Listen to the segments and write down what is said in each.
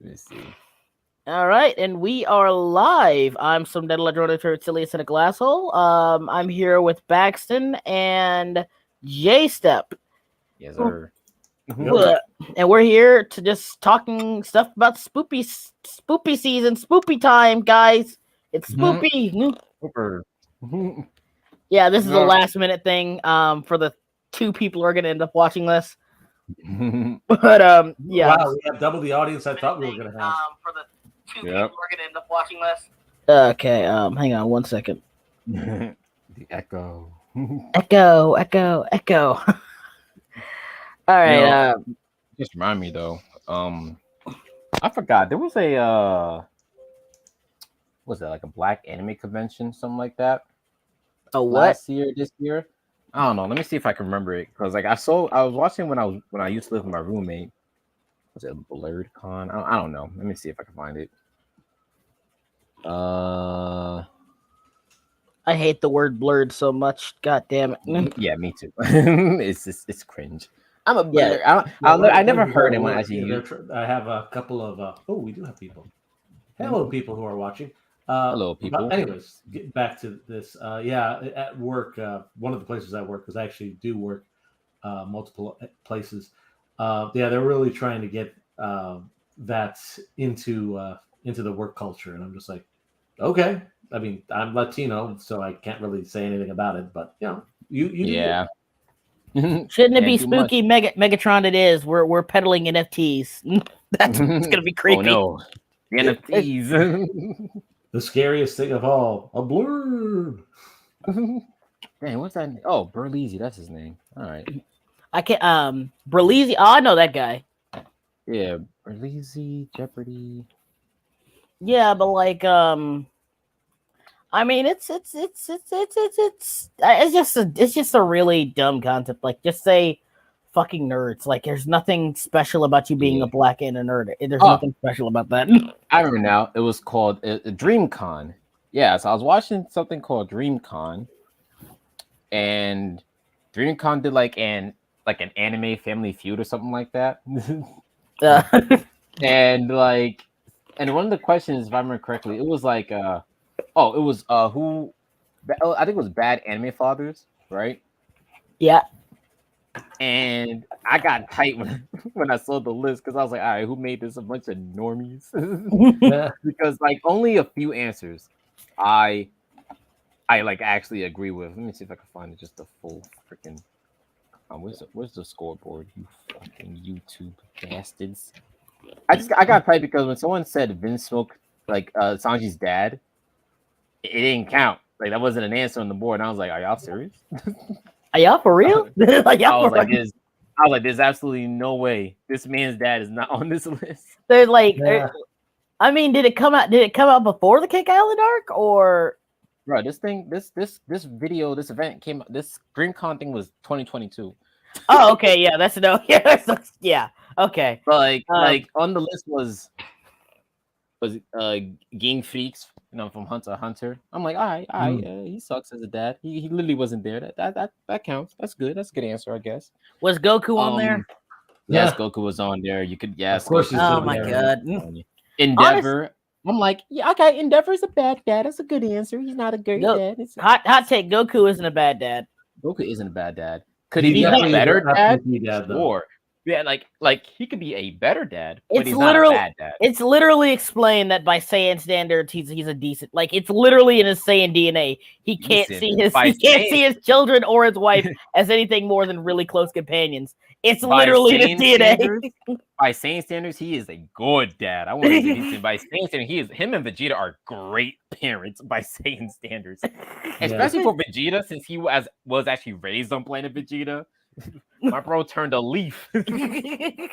Let me see. All right, and we are live. I'm some dead ledger Silius in a glass hole. I'm here with Baxton and J Step. Yes, sir. Yep. And we're here to just talking stuff about spoopy season, spoopy time, guys. It's spoopy. Super. Yeah, this is a No. last minute thing. For the two people who are gonna end up watching this. But yeah. Wow, we have double the audience I thought we were going to have. For the two Yep. people who are gonna end up watching this. Okay. Hang on one second. The echo. Echo. All right. You know, just remind me though. I forgot there was a was that like a black anime convention, something like that? A what? Last year, this year? I don't know. Let me see if I can remember it because like I was watching when I used to live with my roommate. Was it Blurred Con? I don't know. Let me see if I can find it. I hate the word blurred so much. God damn it. Yeah, me too. It's cringe. I'm a blur. Yeah. I never heard anyone actually use. I have a couple of. We do have people. Hello, people who are watching. Hello, people. But anyways, get back to this. At work, one of the places I work, because I actually do work multiple places. They're really trying to get that into the work culture, and I'm just like, okay. I mean, I'm Latino, so I can't really say anything about it. But you Yeah. Shouldn't it be spooky Megatron? It is. We're peddling NFTs. It's gonna be creepy. Oh no, the NFTs. The scariest thing of all, a blurb. Dang, what's that? Oh, Burleezy, that's his name. All right. I can't. Berleezy. Oh, I know that guy. Yeah, Burleezy, Jeopardy. Yeah, but like, I mean, it's just a really dumb concept. Like, just say fucking nerds. Like, there's nothing special about you being a black and a nerd. There's nothing special about that. I remember now. It was called DreamCon. Yeah, so I was watching something called DreamCon, and DreamCon did like an anime Family Feud or something like that. And one of the questions, if I remember correctly, it was like who? I think it was bad anime fathers, right? Yeah. And I got tight when I saw the list because I was like, all right, who made this? A bunch of normies. Because like only a few answers I like actually agree with. Let me see if I can find just the full freaking. Where's the scoreboard? You fucking YouTube bastards! I got tight because when someone said Vince Smoke like Sanji's dad, it didn't count. Like that wasn't an answer on the board. And I was like, are y'all serious? Are y'all for real? I was like, there's absolutely no way this man's dad is not on this list. There's like, I mean, did it come out before the Kick Island arc or? Bro, this event came. This DreamCon thing was 2022. Oh, okay, yeah, that's no, yeah, okay. But like on the list was Game Freaks, from Hunter x Hunter. I'm like, all right, he sucks as a dad. He literally wasn't there. That counts. That's good. That's a good answer, I guess. Was Goku on there? Yes, Goku was on there. You could, yes. Of course. Oh my god. Endeavor. I'm like, yeah, okay. Endeavor's a bad dad. That's a good answer. He's not a great dad. Hot take. Goku isn't a bad dad. Goku isn't a bad dad. Could he be a better dad? Or yeah, like he could be a better dad, but he's not a bad dad. It's literally explained that by Saiyan standards, he's a decent. Like it's literally in his Saiyan DNA. He can't see his children or his wife as anything more than really close companions. It's literally in his DNA. By Saiyan standards, he is a good dad. I want to say by Saiyan standards, him and Vegeta are great parents by Saiyan standards, especially for Vegeta since he was actually raised on planet Vegeta. My bro turned a leaf. I did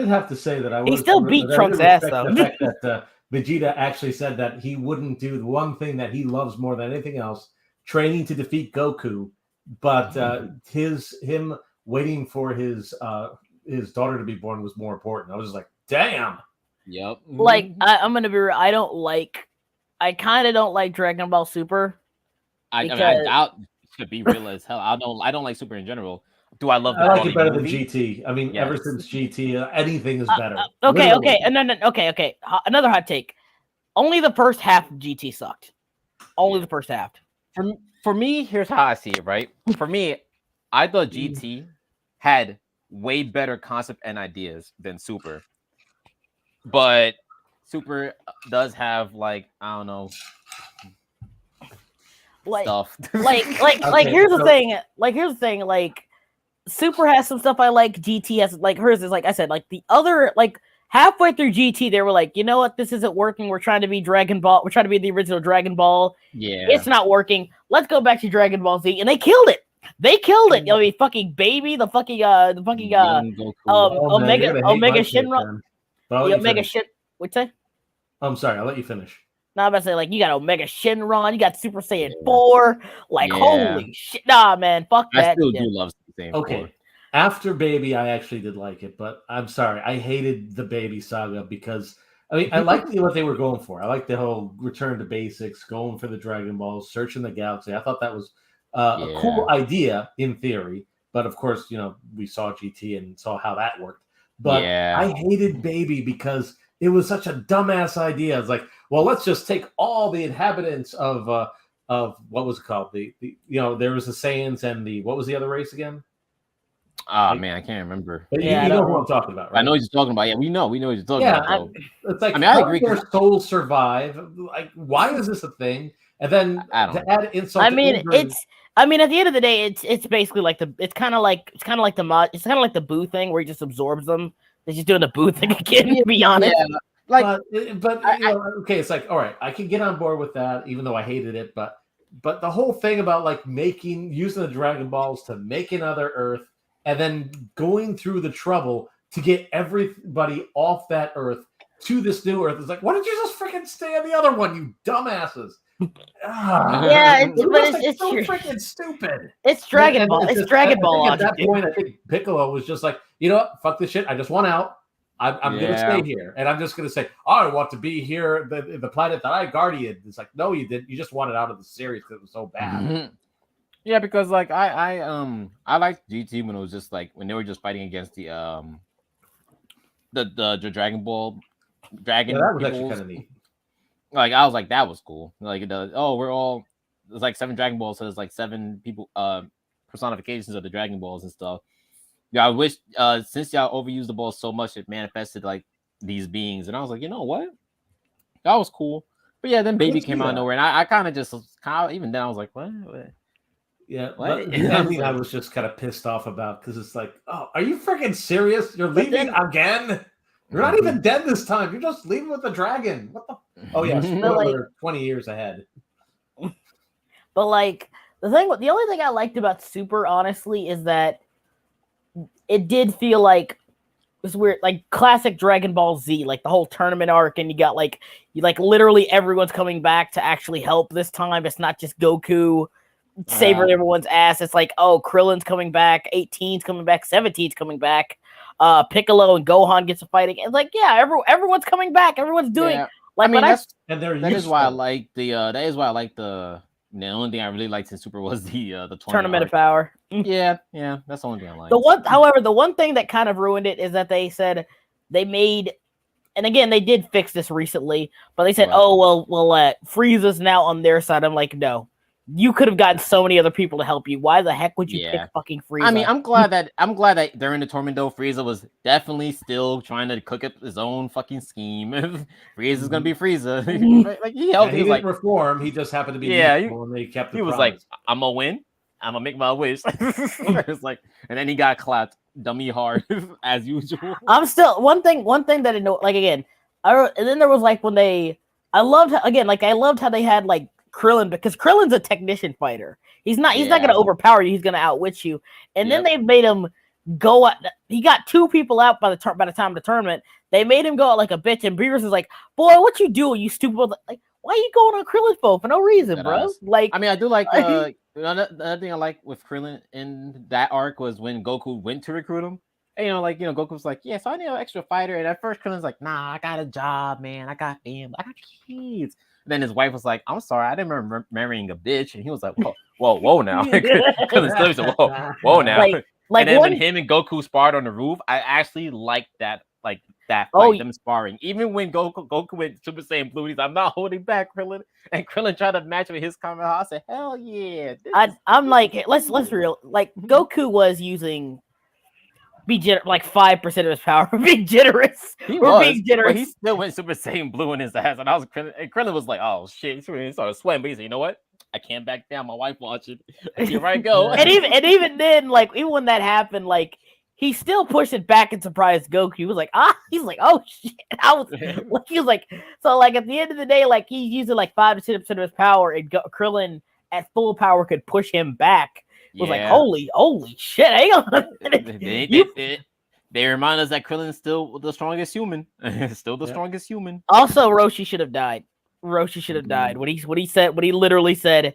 have to say that he still beat Trunks' ass though. The fact that Vegeta actually said that he wouldn't do the one thing that he loves more than anything else, training to defeat Goku, but him waiting for his daughter to be born was more important. I was just like, damn. Yep. Like I'm gonna be real. I kind of don't like Dragon Ball Super. To be real as hell, I don't like Super in general. Do I love the I like Broly it better movie? than GT. I mean, Yes. ever since GT, anything is better. Okay, Literally. okay. Another hot take. Only the first half of GT sucked. Only the first half. For me, here's how I see it, right? For me, I thought GT had way better concept and ideas than Super. But Super does have like, I don't know, stuff. Here's the thing. Here's the thing. Like Super has some stuff I like. GT has like hers is like I said. Like the other halfway through GT, they were like, you know what, this isn't working. We're trying to be Dragon Ball. We're trying to be the original Dragon Ball. Yeah, it's not working. Let's go back to Dragon Ball Z, and they killed it. They killed it. I mean, fucking baby, the fucking Omega Shinron, the Omega Shin. What'd you say? I'm sorry, I'll let you finish. No, I'm about to say, like, you got Omega Shinron, you got Super Saiyan 4. Like, holy shit. Nah, man, fuck that. I still do love Super Saiyan 4. After Baby, I actually did like it, but I'm sorry, I hated the Baby saga because, I mean, I liked what they were going for. I liked the whole return to basics, going for the Dragon Balls, searching the galaxy. I thought that was a cool idea in theory, but of course, you know, we saw GT and saw how that worked. But I hated Baby because it was such a dumbass idea. It's like, well, let's just take all the inhabitants of what was it called? The there was the Saiyans and what was the other race again? Man, I can't remember. But you know who I'm talking about, right? I know what you're talking about. Yeah, we know what you're talking about. It's like, I agree. Their souls survive. Like, why is this a thing? And then to add insult. I mean, at the end of the day, it's basically like it's kind of like the Boo thing where he just absorbs them. They're just doing the Boo thing again. To be honest, but okay, it's like, all right, I can get on board with that, even though I hated it. But the whole thing about like using the Dragon Balls to make another Earth. And then going through the trouble to get everybody off that Earth to this new Earth. It's like, why don't you just freaking stay on the other one, you dumbasses? It's so freaking stupid. It's Dragon Ball. It's Dragon Ball. At that point, I think Piccolo was just like, you know what? Fuck this shit. I just want out. I'm going to stay here. And I'm just going to say, I want to be here, the planet that I guardian. It's like, no, you didn't. You just wanted out of the series because it was so bad. Mm-hmm. Yeah, because like I liked GT when it was just like when they were just fighting against the Dragon Ball dragon. Yeah, that was actually kind of neat. Like I was like, that was cool. Like there's like 7 Dragon Balls, so there's like 7 people personifications of the Dragon Balls and stuff. Yeah, I wish since y'all overused the balls so much, it manifested like these beings, and I was like, you know what? That was cool. But yeah, then Baby came out of nowhere, and I kind of even then I was like, what? Yeah, I was just kind of pissed off about because it's like, oh, are you freaking serious? You're leaving again? You're not even dead this time. You're just leaving with the dragon. What the? Oh yeah, spoiler, 20 years ahead. But like the only thing I liked about Super, honestly, is that it did feel like it was weird, like classic Dragon Ball Z, like the whole tournament arc, and you got like literally everyone's coming back to actually help this time. It's not just Goku saving everyone's ass. It's like, oh, Krillin's coming back, 18's coming back, 17's coming back, Piccolo and Gohan gets a fight again. It's like, yeah, everyone's coming back, everyone's doing like. I mean, that is why I like the the only thing I really liked in Super was the tournament of power. Yeah, that's the only thing I like. The one thing that kind of ruined it is that they said they made, and again they did fix this recently, but they said, oh well, Frieza's now on their side. I'm like, no. You could have gotten so many other people to help you. Why the heck would you pick fucking Frieza? I mean, I'm glad that during the tournament though, Frieza was definitely still trying to cook up his own fucking scheme. Frieza's gonna be Frieza. Like he helped. He didn't reform. He just happened to be and they kept. He was like, "I'm gonna win. I'm gonna make my wish." It's like, and then he got clapped dummy hard as usual. I'm still one thing that annoyed. Like again, and then there was like when I loved how they had like Krillin, because Krillin's a technician fighter. He's not gonna overpower you. He's gonna outwit you. And then they made him go out. He got 2 people out by the time of the tournament. They made him go out like a bitch. And Beerus is like, "Boy, what you doing, you stupid? Like, why are you going on Krillin's boat for no reason, bro?" Like, I mean, I do like the other thing I like with Krillin in that arc was when Goku went to recruit him. And, Goku was like, "Yeah, so I need an extra fighter." And at first, Krillin's like, "Nah, I got a job, man. I got family. I got kids." And then his wife was like, "I'm sorry, I didn't remember marrying a bitch." And he was like, whoa now. Krillin said, whoa now. and then when him and Goku sparred on the roof, I actually liked that fight, them sparring. Even when Goku went Super Saiyan Blue, he's I'm not holding back, Krillin. And Krillin tried to match with his Kamehameha. I said, hell yeah. I'm like, let's real like Goku was using like 5% of his power for being generous. Being generous. But he still went Super Saiyan Blue in his ass, and Krillin was like, "Oh shit!" He started sweating, but he said, "You know what? I can't back down. My wife watching. Here I go." and even then, like even when that happened, like he still pushed it back and surprised Goku. He was like, he's like, "Oh shit!" He was like, so like at the end of the day, like he's using like 5 to 10% of his power, and Krillin at full power could push him back. Was like, holy shit, hang on. They remind us that Krillin's still the strongest human. Still the strongest human. Also, Roshi should have died. What he literally said,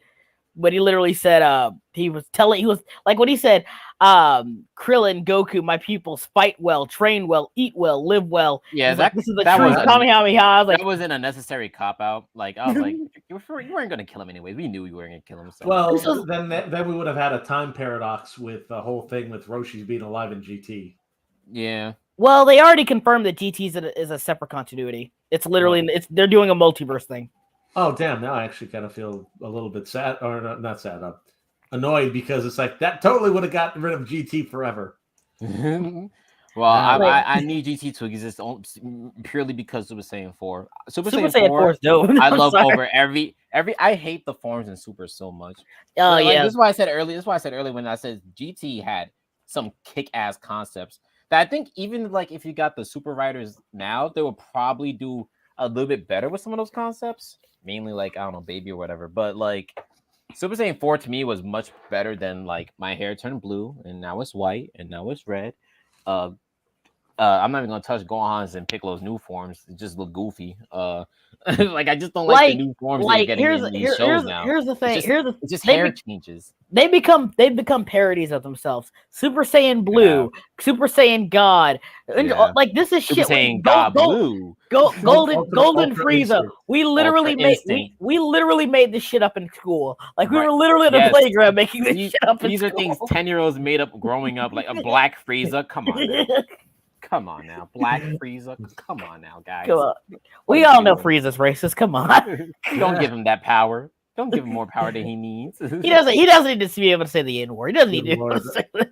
he was like what he said, Krillin, Goku, my pupils fight well, train well, eat well, live well. Yeah, this is the true Kamehameha. That was an unnecessary cop out. Like I was like, you weren't gonna kill him anyway. We knew you weren't gonna kill him. So. Well, then we would have had a time paradox with the whole thing with Roshi's being alive in GT. Yeah. Well, they already confirmed that GT is a separate continuity. It's literally they're doing a multiverse thing. Oh damn! Now I actually kind of feel a little bit sad, or not sad, annoyed because it's like that totally would have gotten rid of GT forever. Well, I need GT to exist purely because Super Saiyan 4. Super Saiyan 4 is dope. I love over every. I hate the forms in Super so much. Oh yeah, this is why I said earlier. When I said GT had some kick-ass concepts that I think even like if you got the Super Riders now, they will probably do a little bit better with some of those concepts. Mainly like I don't know, Baby or whatever. But like Super Saiyan 4 to me was much better than like my hair turned blue and now it's white and now it's red. I'm not even gonna touch Gohan's and Piccolo's new forms. It just look goofy. Like I just don't like the new forms they're getting in these shows now. Here's the thing. It's just hair changes. They've become parodies of themselves. Super Saiyan Blue, Super Saiyan God, like this is Super shit. Saiyan God Blue, Golden Frieza. We literally made this shit up in school. Like we were literally in the playground making this shit up. These are things 10-year-olds made up growing up. Like a Black Frieza. Come on now. Come on now, Black Frieza. Come on now, guys. Come on. We all know Frieza's racist. Come on. Don't give him that power. Don't give him more power than he needs. He doesn't need to be able to say the N-word. He doesn't need to say that.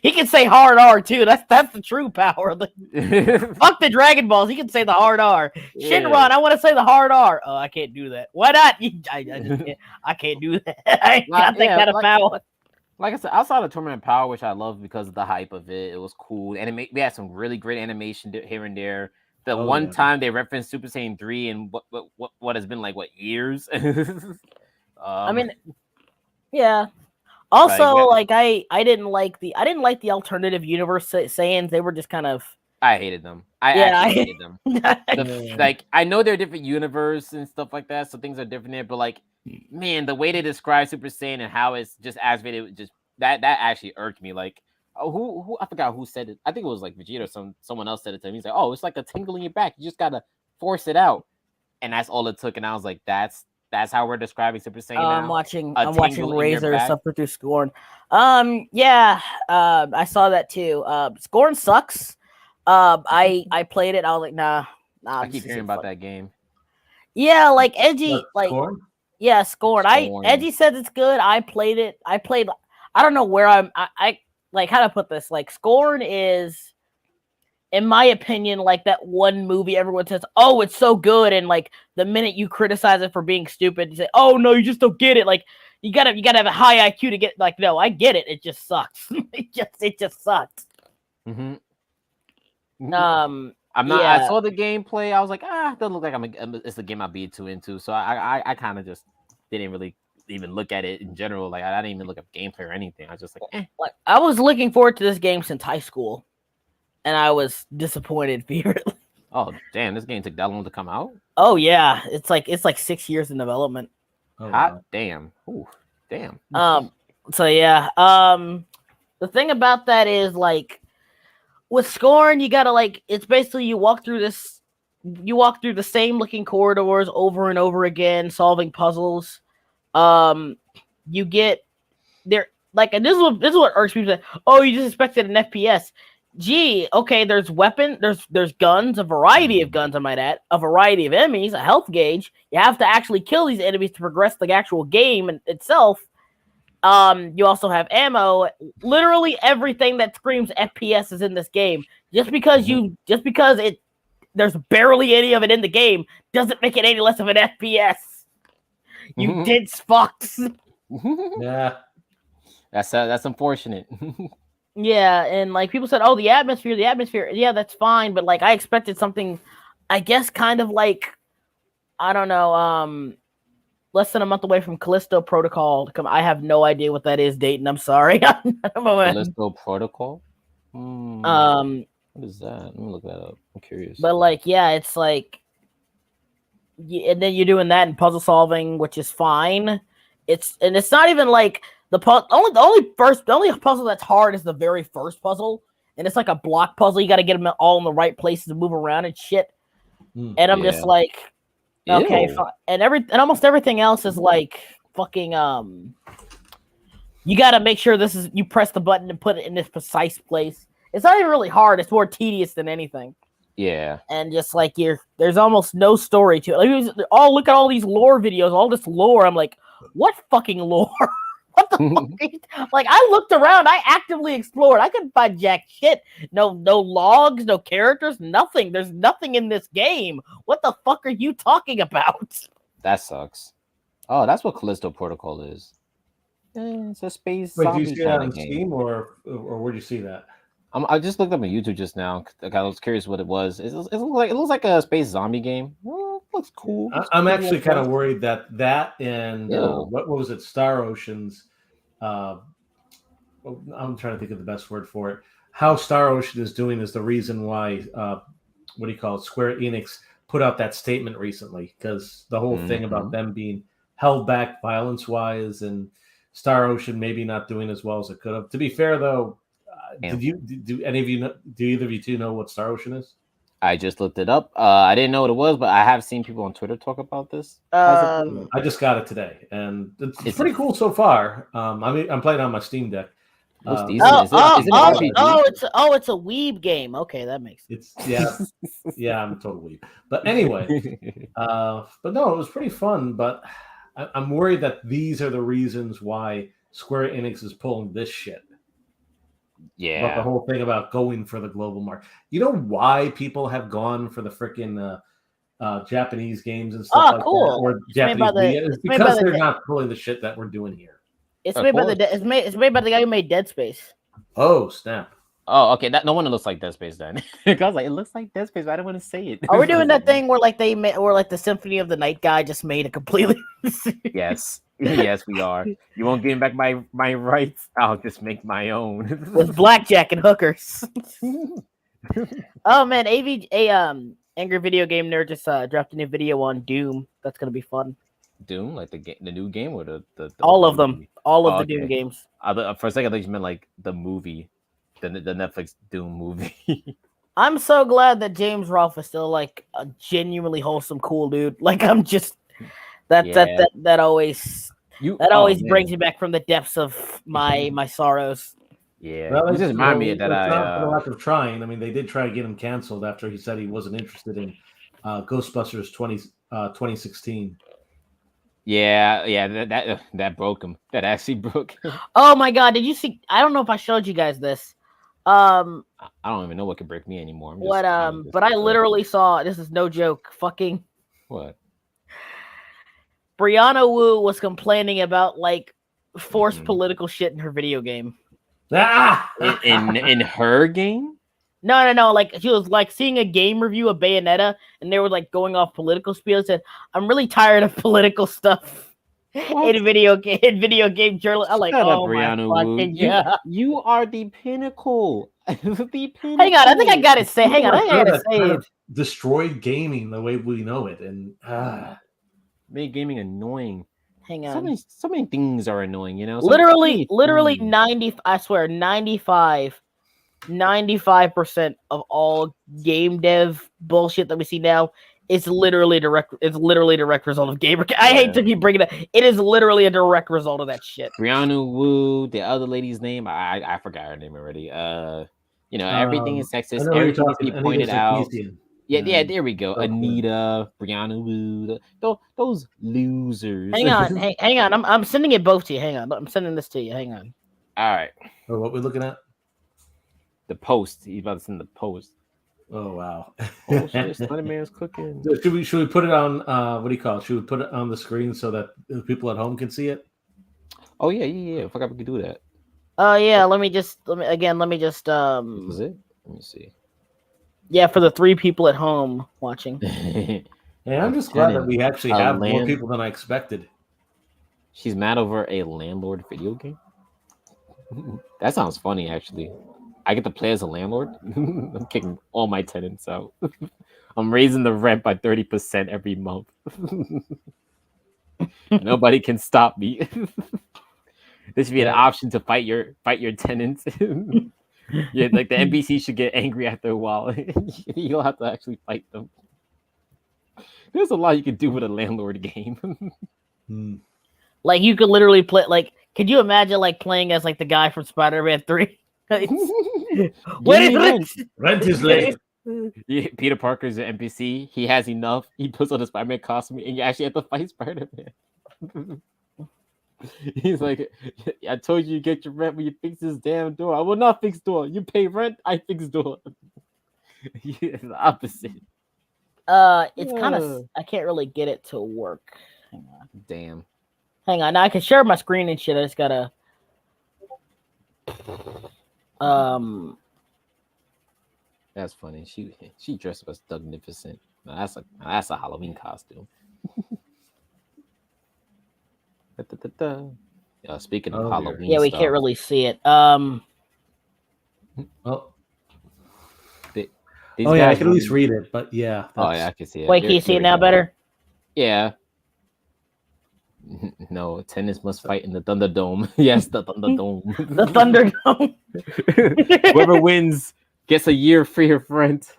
He can say hard R too. That's the true power. Fuck the Dragon Balls. He can say the hard R. Yeah. Shinron, I want to say the hard R. Oh, I can't do that. Why not? I just can't. I can't do that. I ain't got that kind of power. Like I said, outside of Tournament Power, which I love because of the hype of it, it was cool. And we had some really great animation here and there. The one time they referenced Super Saiyan 3 and what has been like years. I mean, yeah. Also, I didn't like the alternative universe Saiyans. They were just kind of. I hated them. I hated them. Like I know they're different universe and stuff like that, so things are different there. But like, man, the way they describe Super Saiyan and how it's just activated, just that actually irked me. Like, who I forgot who said it. I think it was like Vegeta or someone else said it to him. He's like, "Oh, it's like a tingle in your back. You just gotta force it out," and that's all it took. And I was like, "That's how we're describing Super Saiyan." I'm watching Razor suffer through Scorn. I saw that too. Scorn sucks. I played it. I was like, nah. I keep hearing about that game. Yeah, like Edgy, like Scorn? Yeah, Scorn. Edgy says it's good. I played it. I don't know where I like how to put this. Like Scorn is, in my opinion, like that one movie everyone says, "Oh, it's so good," and like the minute you criticize it for being stupid, you say, "Oh no, you just don't get it." Like you gotta have a high IQ to get. Like, no, I get it. It just sucks. it just sucks. Mm-hmm. I'm not. Yeah. I saw the gameplay. I was like, it doesn't look like it's a game I'll be too into. So I kind of just didn't really even look at it in general. Like I didn't even look up gameplay or anything. I was just like, Like I was looking forward to this game since high school, and I was disappointed vehemently. Oh damn! This game took that long to come out. Oh yeah, it's like 6 years in development. Oh, hot damn! Ooh, damn. So yeah. The thing about that is like. With Scorn, you gotta it's basically you walk through the same looking corridors over and over again, solving puzzles. You get there. like, and this is what irks people. Say, oh, you just expected an FPS. Gee, okay, there's there's guns, a variety of guns, I might add, a variety of enemies, a health gauge. You have to actually kill these enemies to progress the actual game itself. You also have ammo. Literally everything that screams FPS is in this game. Just because there's barely any of it in the game doesn't make it any less of an FPS. You dense fucks. Yeah. That's unfortunate. Yeah, and like people said, oh, the atmosphere. Yeah, that's fine, but like I expected something, I guess, kind of like, I don't know, less than a month away from Callisto Protocol to come. I have no idea what that is, Dayton. I'm sorry. Callisto Protocol. What is that? Let me look that up. I'm curious. But like, yeah, it's like, and then you're doing that in puzzle solving, which is fine. It's not even like the only puzzle that's hard is the very first puzzle, and it's like a block puzzle. You got to get them all in the right places to move around and shit. And I'm just like, okay, and almost everything else is like fucking you got to make sure you press the button and put it in this precise place. It's not even really hard. It's more tedious than anything. Yeah. And just like there's almost no story to it. Like, look at all these lore videos, all this lore. I'm like, what fucking lore? What the fuck? Like, I looked around, I actively explored. I couldn't find jack shit. No logs, no characters, nothing. There's nothing in this game. What the fuck are you talking about? That sucks. Oh, that's what Callisto Protocol is. It's a space. Wait, do you see that on Steam or where'd you see that? I just looked up on YouTube just now. I was curious what it was. It looks like a space zombie game. Well, it looks cool. I'm actually kind of worried that and what was it? Star Ocean's. I'm trying to think of the best word for it. How Star Ocean is doing is the reason why. What do you call it? Square Enix put out that statement recently, because the whole thing about them being held back violence-wise and Star Ocean maybe not doing as well as it could have. To be fair, though. Do any of you know? Do either of you two know what Star Ocean is? I just looked it up. I didn't know what it was, but I have seen people on Twitter talk about this. I just got it today, and it's pretty cool so far. I'm playing on my Steam Deck. It's a weeb game. Okay, that makes sense. Yeah, I'm a total weeb. But anyway, but no, it was pretty fun. But I'm worried that these are the reasons why Square Enix is pulling this shit. Yeah, about the whole thing about going for the global market. You know why people have gone for the freaking Japanese games and stuff like that, or Japanese media? It's because they're not pulling the shit that we're doing here. It's made by it's made by the guy who made Dead Space. Oh snap! Oh, okay. That no one looks like Dead Space then. I was like, it looks like Dead Space, but I don't want to say it. Are we doing that thing where like the Symphony of the Night guy just made a completely? Yes. Yes, we are. You won't give back my rights. I'll just make my own with blackjack and hookers. Oh man, Angry Video Game Nerd just dropped a new video on Doom. That's gonna be fun. Doom, like the new game, or the all of them, movie? All of the Doom games. For a second, I thought you meant like the movie, the Netflix Doom movie. I'm so glad that James Rolfe is still like a genuinely wholesome, cool dude. Like I'm just. That always brings me back from the depths of my sorrows. Yeah, well, just remind me that for the lack of trying. I mean, they did try to get him canceled after he said he wasn't interested in Ghostbusters 2016. Yeah, that broke him. That actually broke him. Oh my god, did you see? I don't know if I showed you guys this. I don't even know what could break me anymore. But I literally saw. This is no joke. Fucking what? Brianna Wu was complaining about like forced political shit in her video game. In her game? No. Like she was like seeing a game review of Bayonetta, and they were like going off political spiel. Said, "I'm really tired of political stuff in video game journal." I'm like, oh Brianna my fucking god, you are the pinnacle. Hang on, I think I got it. Hang on, I gotta say it. Destroyed gaming the way we know it, and made gaming annoying. Hang on. So many things are annoying, you know? Literally 90, I swear, 95% of all game dev bullshit that we see now It's literally direct. It's literally a direct result of Gamer. I hate to keep bringing it. It is literally a direct result of that shit. Brianna Wu, the other lady's name, I forgot her name already. Everything is sexist. Everything needs to be pointed out. Yeah, there we go. Anita, Brianna Wu, those losers. Hang on. I'm sending it both to you. Hang on. I'm sending this to you. Hang on. All right. Oh, what we're looking at? The post. He's about to send the post. Oh wow! Oh shit! Slenderman's cooking. Should we put it on? What do you call it? Should we put it on the screen so that the people at home can see it? Oh yeah. I forgot we could do that. Yeah. Let me just. Was it? Let me see. Yeah, for the 3 people at home watching. Yeah, I'm just glad that we actually have more people than I expected. She's mad over a landlord video game. That sounds funny, actually. I get to play as a landlord. I'm kicking all my tenants out. I'm raising the rent by 30% every month. Nobody can stop me. There should be an option to fight your tenants. Yeah, like the NPC should get angry after a while. You'll have to actually fight them. There's a lot you can do with a landlord game. Like you could literally play. Like, could you imagine like playing as like the guy from Spider-Man 3? What is rent? Rent is late. Yeah, Peter Parker's an NPC. He has enough. He puts on a Spider-Man costume, and you actually have to fight Spider-Man. He's like, I told you get your rent when you fix this damn door. I will not fix door. You pay rent, I fix door. Yeah, the opposite. It's kind of. I can't really get it to work. Hang on. Damn. Hang on. Now I can share my screen and shit. I just gotta. That's funny. She dressed up as Magnificent. Now, that's a Halloween costume. Speaking of Halloween, yeah, we can't really see it. I can at least read it, but yeah. Oh yeah, I can see it. Wait, can you see it now better? Yeah. No, tennis must fight in the Thunderdome. Yes, the Thunderdome. The Thunderdome. Whoever wins gets a year free of rent.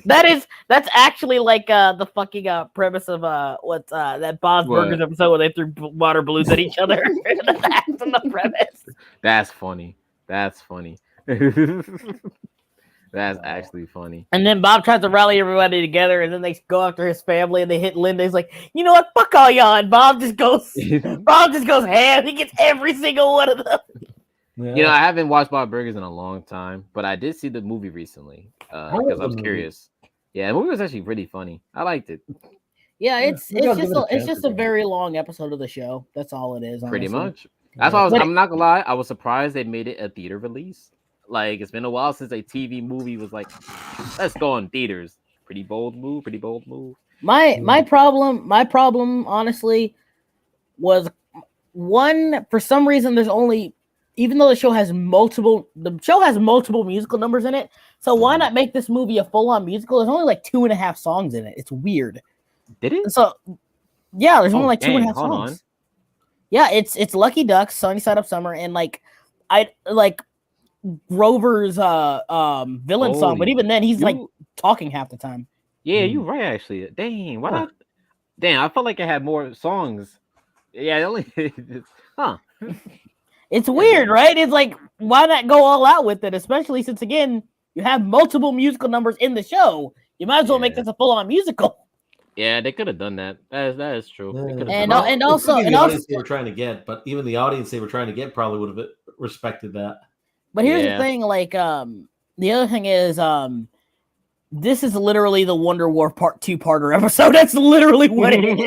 That's actually like the fucking premise of what's that Bob's Burgers episode where they threw water balloons at each other. That's the premise. That's funny. That's actually funny. And then Bob tries to rally everybody together, and then they go after his family, and they hit Linda. He's like, "You know what? Fuck all y'all." And Bob just goes ham. He gets every single one of them. Yeah. I haven't watched Bob Burgers in a long time, but I did see the movie recently because I was curious. Yeah, the movie was actually pretty funny. I liked it. Yeah, it's just a very long episode of the show. That's all it is. Honestly. Pretty much. That's why I'm not gonna lie. I was surprised they made it a theater release. Like, it's been a while since a TV movie was like, let's go in theaters. Pretty bold move. My problem, honestly, was one, for some reason, there's only, even though the show has multiple musical numbers in it, so why not make this movie a full-on musical? There's only like 2.5 songs in it. It's weird. Did it? So, yeah, there's only like 2.5 songs. On. Yeah, it's Lucky Ducks, Sunny Side Up Summer, and Grover's villain song, but even then he's like talking half the time. Yeah, you're right actually. Dang, why not? Damn, I felt like it had more songs. Yeah, It's weird, right? It's like, why not go all out with it? Especially since, again, you have multiple musical numbers in the show. You might as well make this a full-on musical. Yeah, they could have done that. That is true. And also, the audience they were trying to get, but even the audience they were trying to get probably would have respected that. But here's the thing, like, the other thing is, this is literally the Wonder War Part 2-parter episode. That's literally what it is.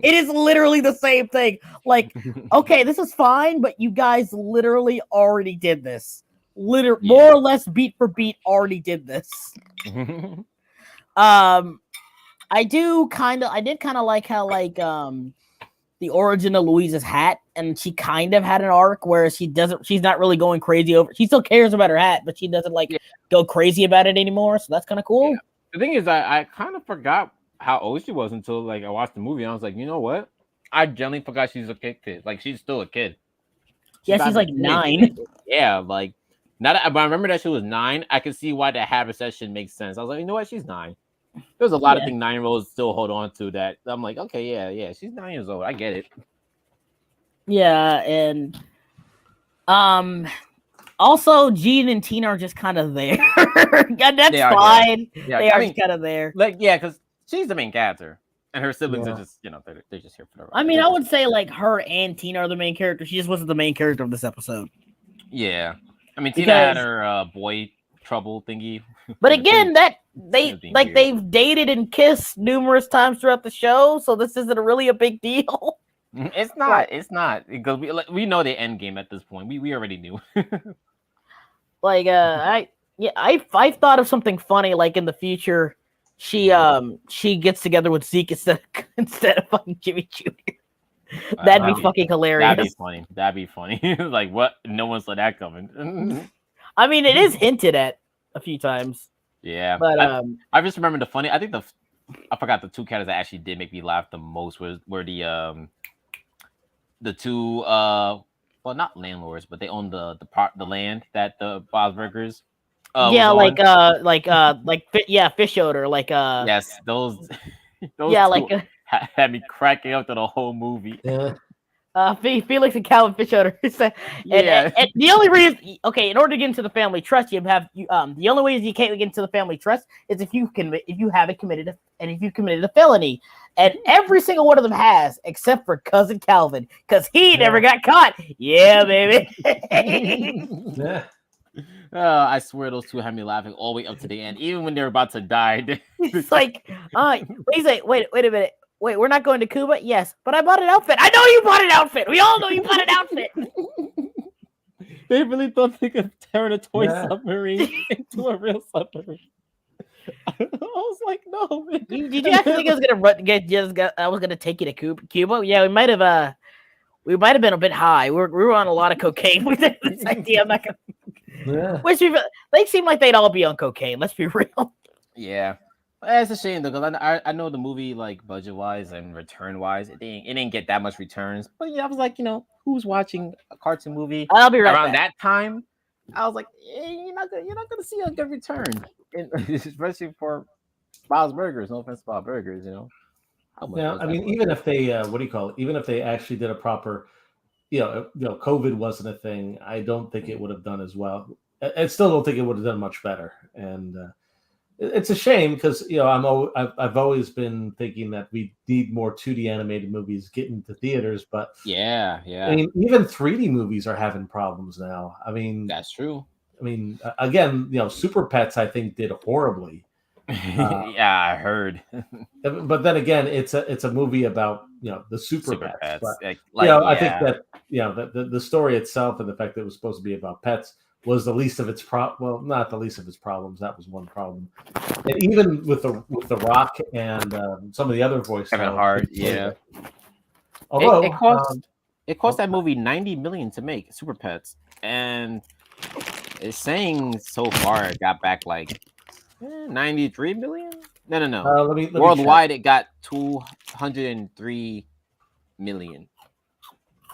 It is literally the same thing. Like, okay, this is fine, but you guys literally already did this. More or less beat for beat already did this. I did kind of like how, like, the origin of Louise's hat, and she kind of had an arc where she's not really going crazy over, she still cares about her hat, but she doesn't go crazy about it anymore. So that's kind of cool. Yeah. The thing is, I kind of forgot how old she was until like I watched the movie. And I was like, you know what? I genuinely forgot she's a kid. Like, she's still a kid. She's like 9. Yeah, like now that I remember that she was 9, I can see why the habit session makes sense. I was like, you know what? She's 9. There's a lot of things 9-year-olds still hold on to that I'm like, okay, yeah, she's 9 years old. I get it. Yeah, and also Gene and Tina are just kind of there. And that's fine. Yeah, they are just kind of there. Like, yeah, because she's the main character, and her siblings are just, they're just here for the ride. I mean, I would say like her and Tina are the main character. She just wasn't the main character of this episode. Yeah, I mean, Tina had her boy trouble thingy. But again, that they've dated and kissed numerous times throughout the show, so this isn't really a big deal. It's not. It's not because we know the end game at this point. We already knew. Like I thought of something funny. Like in the future, she gets together with Zeke instead of fucking Jimmy Jr. That'd be fucking hilarious. That'd be funny. Like what? No one saw that coming. I mean, it is hinted at a few times. Yeah, but I just remember the funny. I think I forgot the two characters that actually did make me laugh the most were the two well, not landlords, but they own the land that the Bob's Burgers. Fish odor, like yes, those yeah, like had me cracking up to the whole movie. Yeah. Felix and Calvin Fish odor. And the only reason, okay, in order to get into the family trust, the only way you can't get into the family trust is if you've committed a felony, and every single one of them has, except for cousin Calvin, because he never got caught. Yeah, baby. Yeah. I swear those two had me laughing all the way up to the end, even when they're about to die. It's like, he's like, wait a minute. Wait, we're not going to Cuba? Yes, but I bought an outfit. I know you bought an outfit. We all know you bought an outfit. They really thought they could turn a toy submarine into a real submarine. I was like, no. Man. Did you actually think I was gonna take you to Cuba? Yeah, we might have been a bit high. We were on a lot of cocaine with this idea. I'm not gonna. Yeah. They seem like they'd all be on cocaine. Let's be real. Yeah. It's a shame though, because I know the movie, like budget wise and return wise, it didn't get that much returns. But yeah, I was like, who's watching a cartoon movie? I'll be right around back. that time. I was like, you're not gonna see a good return, especially for Bob's Burgers. No offense to Bob's Burgers, Yeah, I mean, even if they even if they actually did a proper, COVID wasn't a thing, I don't think it would have done as well. I still don't think it would have done much better, and. It's a shame because I've always been thinking that we need more 2D animated movies get into theaters, but yeah. I mean, even 3D movies are having problems now. I mean, that's true. I mean, again, Super Pets I think did horribly. Yeah, I heard. But then again, it's a movie about the Super Pets. But, I think that the story itself and the fact that it was supposed to be about pets was the least of its not the least of its problems. That was one problem. And even with the Rock and some of the other voices, Kevin Hart, yeah. Although it cost that movie $90 million to make Super Pets, and it's saying so far it got back like $93 million. No. Worldwide, it got $203 million.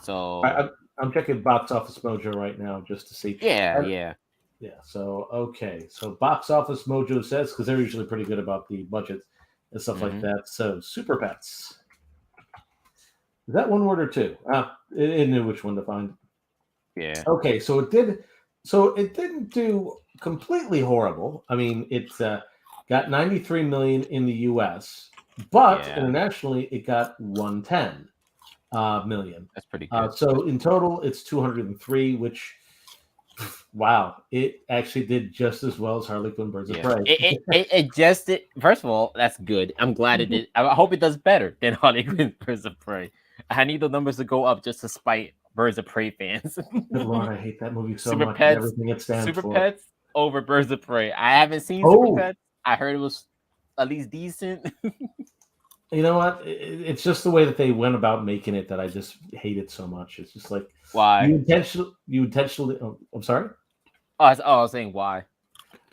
So. I'm checking Box Office Mojo right now just to see. Yeah. So okay, so Box Office Mojo says, because they're usually pretty good about the budgets and stuff like that. So Super Pets. Is that one word or two? It knew which one to find. Yeah. Okay, so it did. So it didn't do completely horrible. I mean, it got 93 million in the U.S., but internationally it got 110. Million. That's pretty good. So in total, it's 203, which, wow, it actually did just as well as Harley Quinn Birds of Prey. It just did. First of all, that's good. I'm glad it did. I hope it does better than Harley Quinn Birds of Prey. I need the numbers to go up just to spite Birds of Prey fans. Good Lord, I hate that movie so much. Everything it stands for. Super Pets over Birds of Prey. I haven't seen Super Pets. I heard it was at least decent. You know what? It's just the way that they went about making it that I just hate it so much. It's just like why you intentionally. Oh, I'm sorry. I was saying why.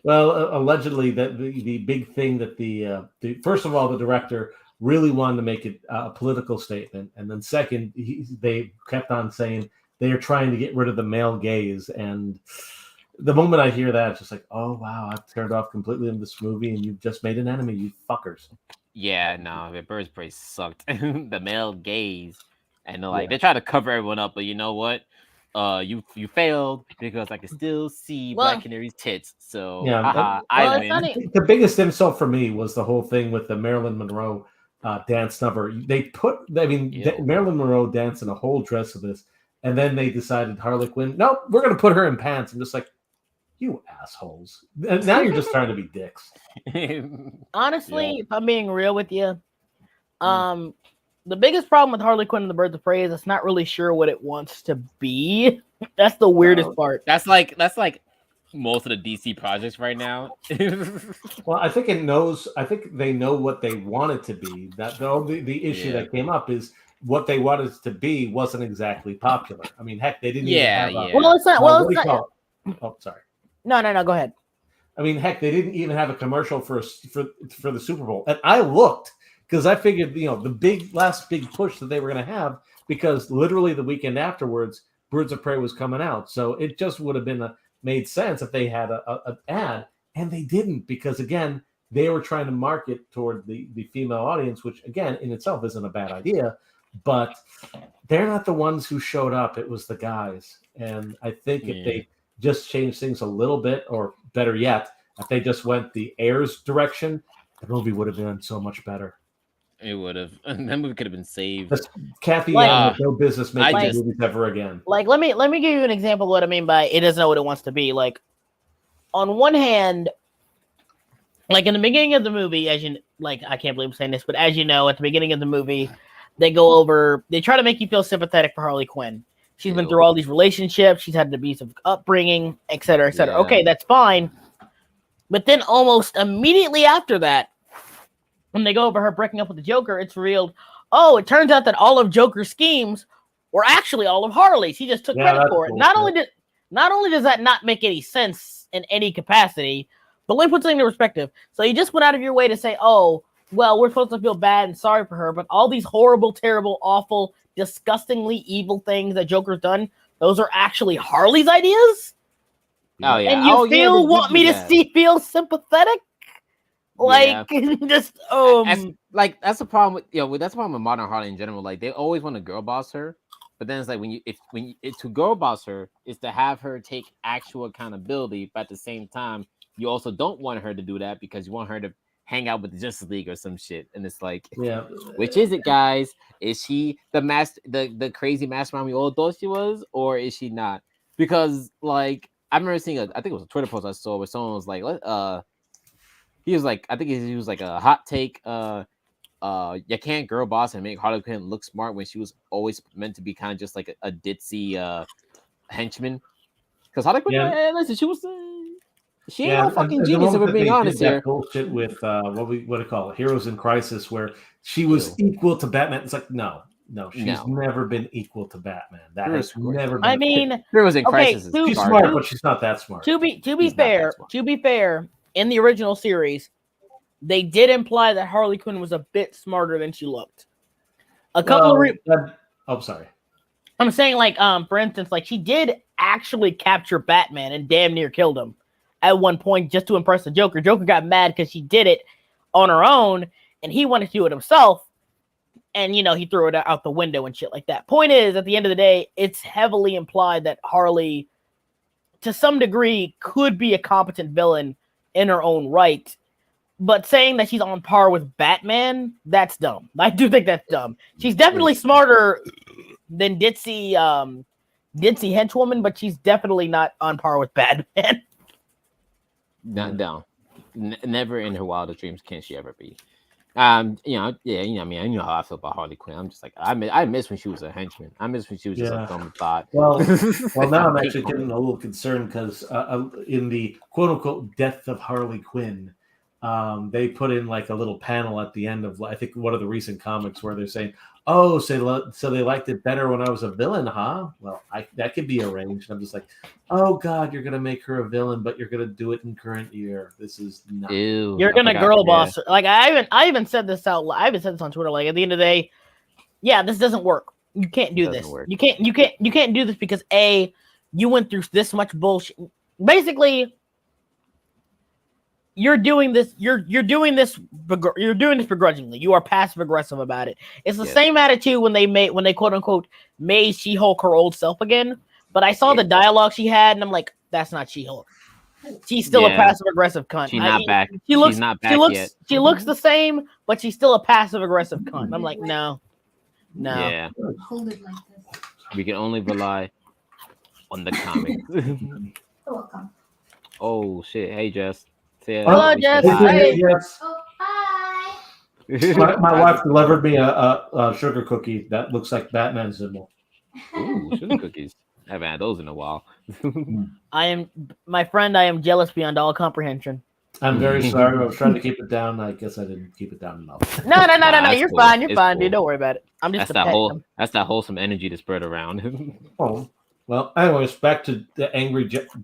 Well, allegedly that the big thing that the first of all the director really wanted to make it a political statement, and then second they kept on saying they are trying to get rid of the male gaze, and the moment I hear that, it's just like, oh wow, I've turned off completely in this movie, and you've just made an enemy, you fuckers. Yeah, no, the Birds of Prey sucked. The male gaze, and they try to cover everyone up, but you know what? You failed because I can still see Black Canary's tits. So haha, I win. The biggest insult for me was the whole thing with the Marilyn Monroe dance number. Marilyn Monroe danced in a whole dress of this, and then they decided Harley Quinn. Nope, we're gonna put her in pants. I'm just like, you assholes. And now you're just trying to be dicks. Honestly, if I'm being real with you, the biggest problem with Harley Quinn and the Birds of Prey is it's not really sure what it wants to be. That's the weirdest part. That's like most of the DC projects right now. Well, I think it knows. I think they know what they want it to be. That the issue that came up is what they wanted it to be wasn't exactly popular. I mean, heck, they didn't even have a, Well, it's not. Well, it's not. Oh, sorry. No. Go ahead. I mean, heck, they didn't even have a commercial for the Super Bowl, and I looked because I figured, the last big push that they were going to have, because literally the weekend afterwards, Birds of Prey was coming out, so it just would have been made sense if they had an ad, and they didn't, because again, they were trying to market toward the female audience, which again in itself isn't a bad idea, but they're not the ones who showed up. It was the guys, and I think if they just changed things a little bit, or better yet, if they just went the heirs direction, the movie would have been so much better. It would have. That movie could have been saved. Kathy has no business making movies ever again. Like, let me give you an example of what I mean by it doesn't know what it wants to be. Like, on one hand, like in the beginning of the movie, I can't believe I'm saying this, but as you know, at the beginning of the movie, they try to make you feel sympathetic for Harley Quinn. She's been through all these relationships. She's had an abusive upbringing, et cetera, et cetera. Yeah. Okay, that's fine. But then almost immediately after that, when they go over her breaking up with the Joker, it's revealed, it turns out that all of Joker's schemes were actually all of Harley's. He just took credit for it. Not only does that not make any sense in any capacity, but let me put something into perspective. So you just went out of your way to say, we're supposed to feel bad and sorry for her, but all these horrible, terrible, awful, disgustingly evil things that Joker's done, those are actually Harley's ideas? Oh, yeah. And you want me to feel sympathetic? Just that's the problem with that's the problem with modern Harley in general. Like, they always want to girl boss her, but then it's like when to girl boss her is to have her take actual accountability, but at the same time you also don't want her to do that because you want her to hang out with the Justice League or some shit. And it's like, which is it, guys? Is she the crazy mastermind we all thought she was, or is she not? Because I remember seeing I think it was a Twitter post I saw where someone was like, he was like, I think he was like a hot take. You can't girl boss and make Harley Quinn look smart when she was always meant to be kind of just like a ditzy henchman. Because Harley Quinn, listen, she ain't no fucking genius if we're being honest here. Bullshit with what do you call it? Heroes in Crisis, where she was equal to Batman. It's like no, she's never been equal to Batman. That has never been. I mean, Heroes in Crisis. She's smart, but she's not that smart. To be fair, in the original series, they did imply that Harley Quinn was a bit smarter than she looked. Sorry. I'm saying, for instance, she did actually capture Batman and damn near killed him at one point just to impress the Joker. Joker got mad because she did it on her own, and he wanted to do it himself. And, he threw it out the window and shit like that. Point is, at the end of the day, it's heavily implied that Harley, to some degree, could be a competent villain in her own right. But saying that she's on par with Batman, that's dumb. I do think that's dumb. She's definitely smarter than ditzy henchwoman, but she's definitely not on par with Batman. Not down. Never in her wildest dreams can she ever be. I mean, how I feel about Harley Quinn. I'm just like, I miss when she was a henchman. I miss when she was just a dumb thought. Well, now I'm actually getting a little concerned because in the quote unquote death of Harley Quinn, they put in a little panel at the end of I think one of the recent comics where they're saying, "Oh, so they liked it better when I was a villain, huh?" Well, that could be arranged. I'm just like, "Oh God, you're gonna make her a villain, but you're gonna do it in current year. This is not." Ew, you're gonna girl boss her. I even said this out loud. I even said this on Twitter. At the end of the day, this doesn't work. You can't do this. You can't do this because A, you went through this much bullshit. basically you're doing this begrudgingly. You are passive aggressive about it. It's the same attitude when they quote unquote made She-Hulk her old self again. But I saw the dialogue she had, and I'm like, that's not She-Hulk. She's still a passive aggressive cunt. She's not back. She's not back yet. She looks the same, but she's still a passive aggressive cunt. And I'm like, no. Yeah. Hold it like this. We can only rely on the comics. You're welcome. Oh shit! Hey Jess. Hello, Jess. Hey. Yes. Oh, hi. My wife delivered me a sugar cookie that looks like Batman's symbol. Ooh, sugar cookies. I haven't had those in a while. I am jealous beyond all comprehension. I'm very sorry. I was trying to keep it down. I guess I didn't keep it down enough. No. You're cool. fine. You're It's fine, cool. dude. Don't worry about it. I'm just that's that wholesome energy to spread around. Oh, well. Anyways, back to the angry JC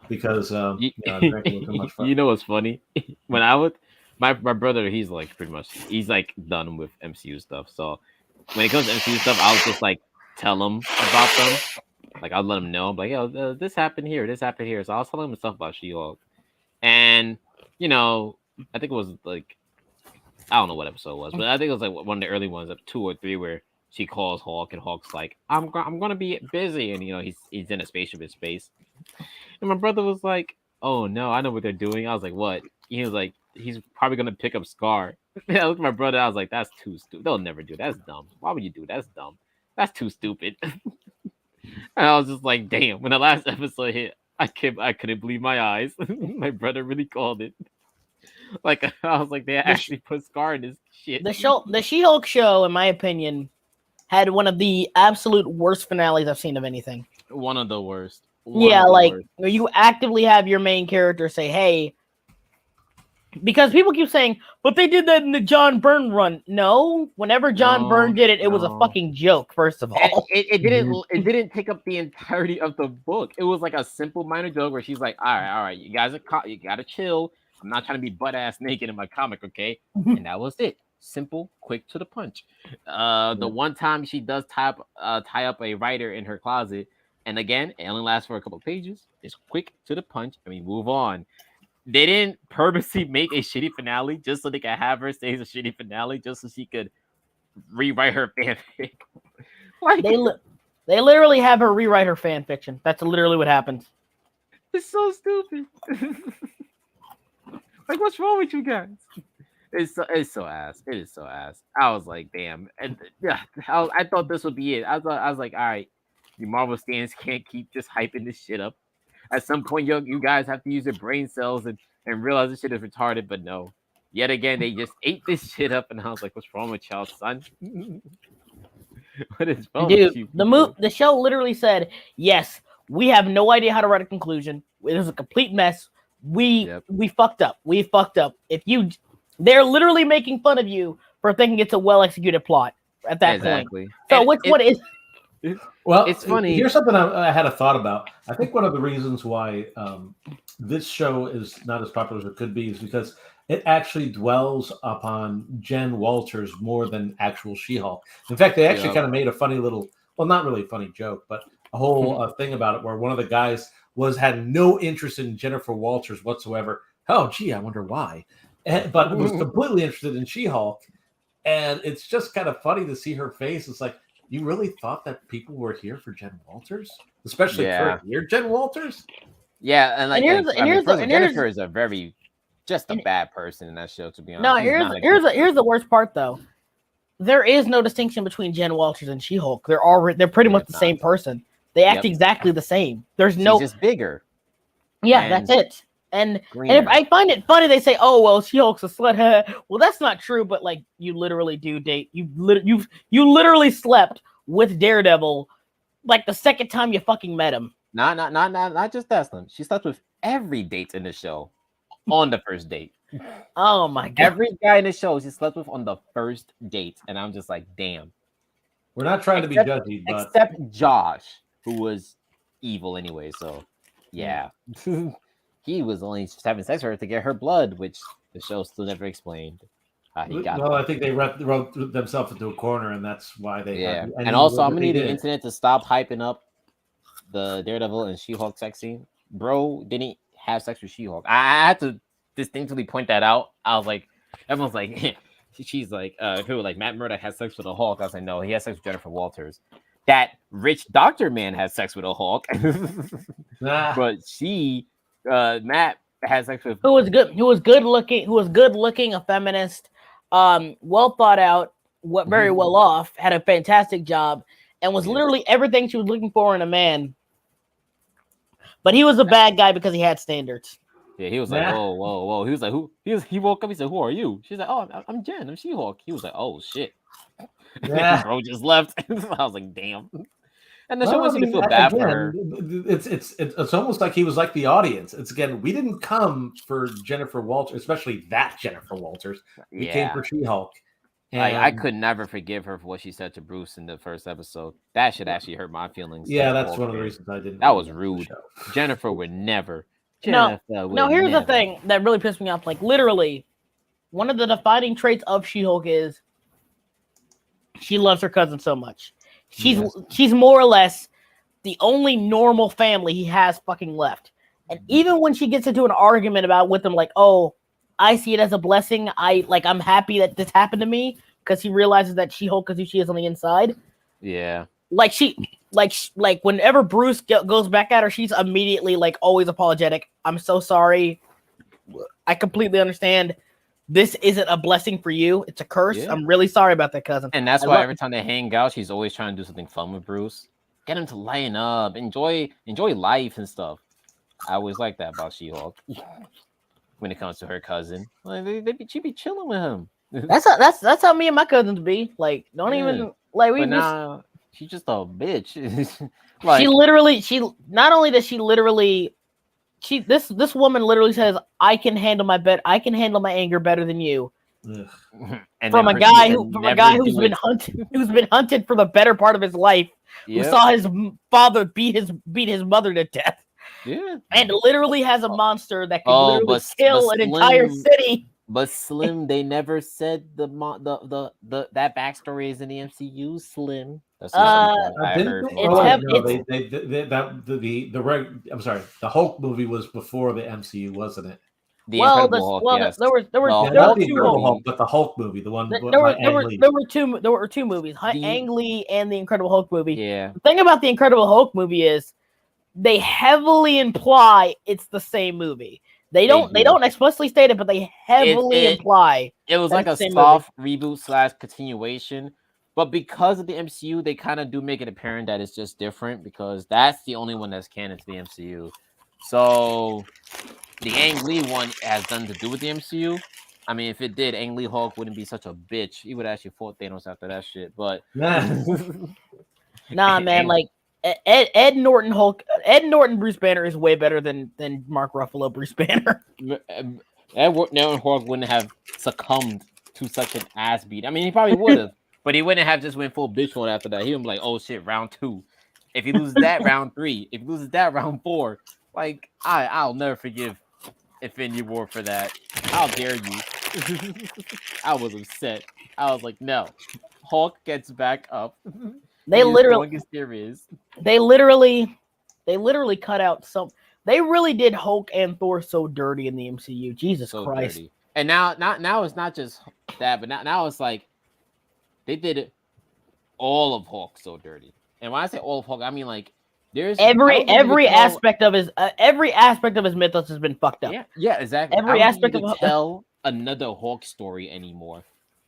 because drinking too much fun. You know what's funny? When I would, my brother, he's like done with MCU stuff. So when it comes to MCU stuff, I'll just like tell him about them. Like I'll let him know, like, yo, this happened here, this happened here. So I was telling him stuff about She-Hulk, and I think it was like, I don't know what episode it was, but I think it was like one of the early ones, 2 or 3, where she calls Hulk, and Hulk's like, I'm gonna be busy, and he's in a spaceship in space, and my brother was like, oh no, I know what they're doing. I was like, what? He was like, he's probably gonna pick up Scar. And I looked at my brother, I was like, that's too stupid. They'll never do that. That's dumb. Why would you do that? That's dumb. That's too stupid. And I was just like, damn. When the last episode hit, I couldn't believe my eyes. My brother really called it. Like I was like, they actually put Scar in this shit. The She-Hulk show, in my opinion, had one of the absolute worst finales I've seen of anything. One of the worst. Where you actively have your main character say, hey, because people keep saying, but they did that in the John Byrne run. No, whenever John Byrne did it, it was a fucking joke. First of all, it didn't take up the entirety of the book. It was like a simple minor joke where she's like, all right, you guys you gotta chill. I'm not trying to be butt ass naked in my comic, okay? And that was it. Simple, quick to the punch. The one time she does tie up a writer in her closet, and again, it only lasts for a couple of pages. It's quick to the punch. I mean, move on. They didn't purposely make a shitty finale just so they could have her say it's a shitty finale, just so she could rewrite her fanfic. Like, they literally have her rewrite her fan fiction. That's literally what happens. It's so stupid. Like, what's wrong with you guys? It's so ass. It is so ass. I was like, damn. And yeah, I thought this would be it. I was like, all right, you Marvel stands can't keep just hyping this shit up. At some point, you guys have to use your brain cells and realize this shit is retarded. But no, yet again, they just ate this shit up, and I was like, what's wrong with y'all, son? What is wrong with you? The show literally said, yes, we have no idea how to write a conclusion. It was a complete mess. We fucked up. We fucked up. They're literally making fun of you for thinking it's a well executed plot at that point. So which one is? Well, it's funny. Here's something I had a thought about. I think one of the reasons why this show is not as popular as it could be is because it actually dwells upon Jen Walters more than actual She-Hulk. In fact, they actually kind of made a funny little, well, not really a funny joke, but a whole thing about it where one of the guys had no interest in Jennifer Walters whatsoever. Oh, gee, I wonder why. But was completely interested in She-Hulk. And it's just kind of funny to see her face. It's like, you really thought that people were here for Jen Walters? Especially for your Jen Walters? Yeah, and Jennifer is a very just a bad person in that show, to be honest. No, here's the worst part though. There is no distinction between Jen Walters and She-Hulk. They're pretty much the same person. They act exactly the same. She's just bigger. Yeah, that's it. And if I find it funny, they say, "Oh well, She-Hulk's a slut." Well, that's not true. But like, you literally do date. You literally slept with Daredevil, like the second time you fucking met him. Not just that, Slim. She slept with every date in the show on the first date. Oh my god! Every guy in the show she slept with on the first date, and I'm just like, damn. We're not trying to be judgy, but except Josh, who was evil anyway. So yeah. He was only having sex with her to get her blood, which the show still never explained. He got I think they wrote themselves into a corner, and that's why they. Yeah, and also I'm gonna need the internet to stop hyping up the Daredevil and She-Hulk sex scene, bro didn't have sex with She-Hulk. I had to distinctly point that out. I was like, everyone's like, she's like, people were like, Matt Murdock had sex with a Hulk. I was like, no, he had sex with Jennifer Walters. That rich doctor man had sex with a Hulk, but Matt had sex with who was good looking, a feminist, well thought out, very well off, had a fantastic job, and was literally everything she was looking for in a man. But he was a bad guy because he had standards. Yeah, he was like, whoa. He was like, who? He woke up. He said, who are you? She's like, oh, I'm Jen. I'm She-Hulk. He was like, oh shit. Yeah. Bro just left. I was like, damn. And the show wants you to feel bad for her. It's almost like he was like the audience. It's again, we didn't come for Jennifer Walters, especially that Jennifer Walters. We came for She-Hulk. I could never forgive her for what she said to Bruce in the first episode. That should actually hurt my feelings. Yeah, that's one of the reasons I didn't. That was rude. Jennifer would never. No, here's the thing that really pissed me off. Like, literally, one of the defining traits of She-Hulk is she loves her cousin so much. She's more or less the only normal family he has fucking left. And even when she gets into an argument with him, like, oh, I see it as a blessing. I'm happy that this happened to me, because he realizes that She-Hulk is who she is on the inside. Yeah. Like whenever Bruce goes back at her, she's immediately like always apologetic. I'm so sorry. I completely understand. This isn't a blessing for you. It's a curse. Yeah. I'm really sorry about that, cousin. And that's why every time they hang out, she's always trying to do something fun with Bruce. Get him to lighten up, enjoy life and stuff. I always like that about She-Hulk. When it comes to her cousin, like she be chilling with him. That's how me and my cousins be. Like, don't even like we. But she's just a bitch. This woman literally says, I can handle my anger better than you. From a guy who's been hunted for the better part of his life, who saw his father beat his mother to death. Yeah, and literally has a monster that can literally kill an entire city. But Slim, they never said the that backstory is in the MCU. Slim, that's I heard. The Hulk movie was before the MCU, wasn't it? The Incredible Hulk, yes. There were two Hulk, but the Hulk movie, the one. There were two movies, Ang Lee and the Incredible Hulk movie. Yeah. The thing about the Incredible Hulk movie is they heavily imply it's the same movie. They don't explicitly state it, but they heavily imply it was like a soft reboot / continuation. But because of the MCU, they kind of do make it apparent that it's just different, because that's the only one that's canon to the MCU. So the Ang Lee one has nothing to do with the MCU. I mean, if it did, Ang Lee Hulk wouldn't be such a bitch. He would actually fought Thanos after that shit. But nah, man, like Ed Norton Bruce Banner is way better than Mark Ruffalo Bruce Banner. Ed Norton Hulk wouldn't have succumbed to such an ass beat. I mean, he probably would have, but he wouldn't have just went full bitch mode after that. He would be like, oh shit, round 2. If he loses that, round 3. If he loses that, round 4. Like, I'll never forgive Infinity War for that. How dare you? I was upset. I was like, no. Hulk gets back up. They literally cut out some. They really did Hulk and Thor so dirty in the MCU. Jesus Christ! Dirty. And now it's not just that, but now it's like they did all of Hulk so dirty. And when I say all of Hulk, I mean like there's every aspect of his mythos has been fucked up. Yeah, exactly. Every aspect of tell another Hulk story anymore.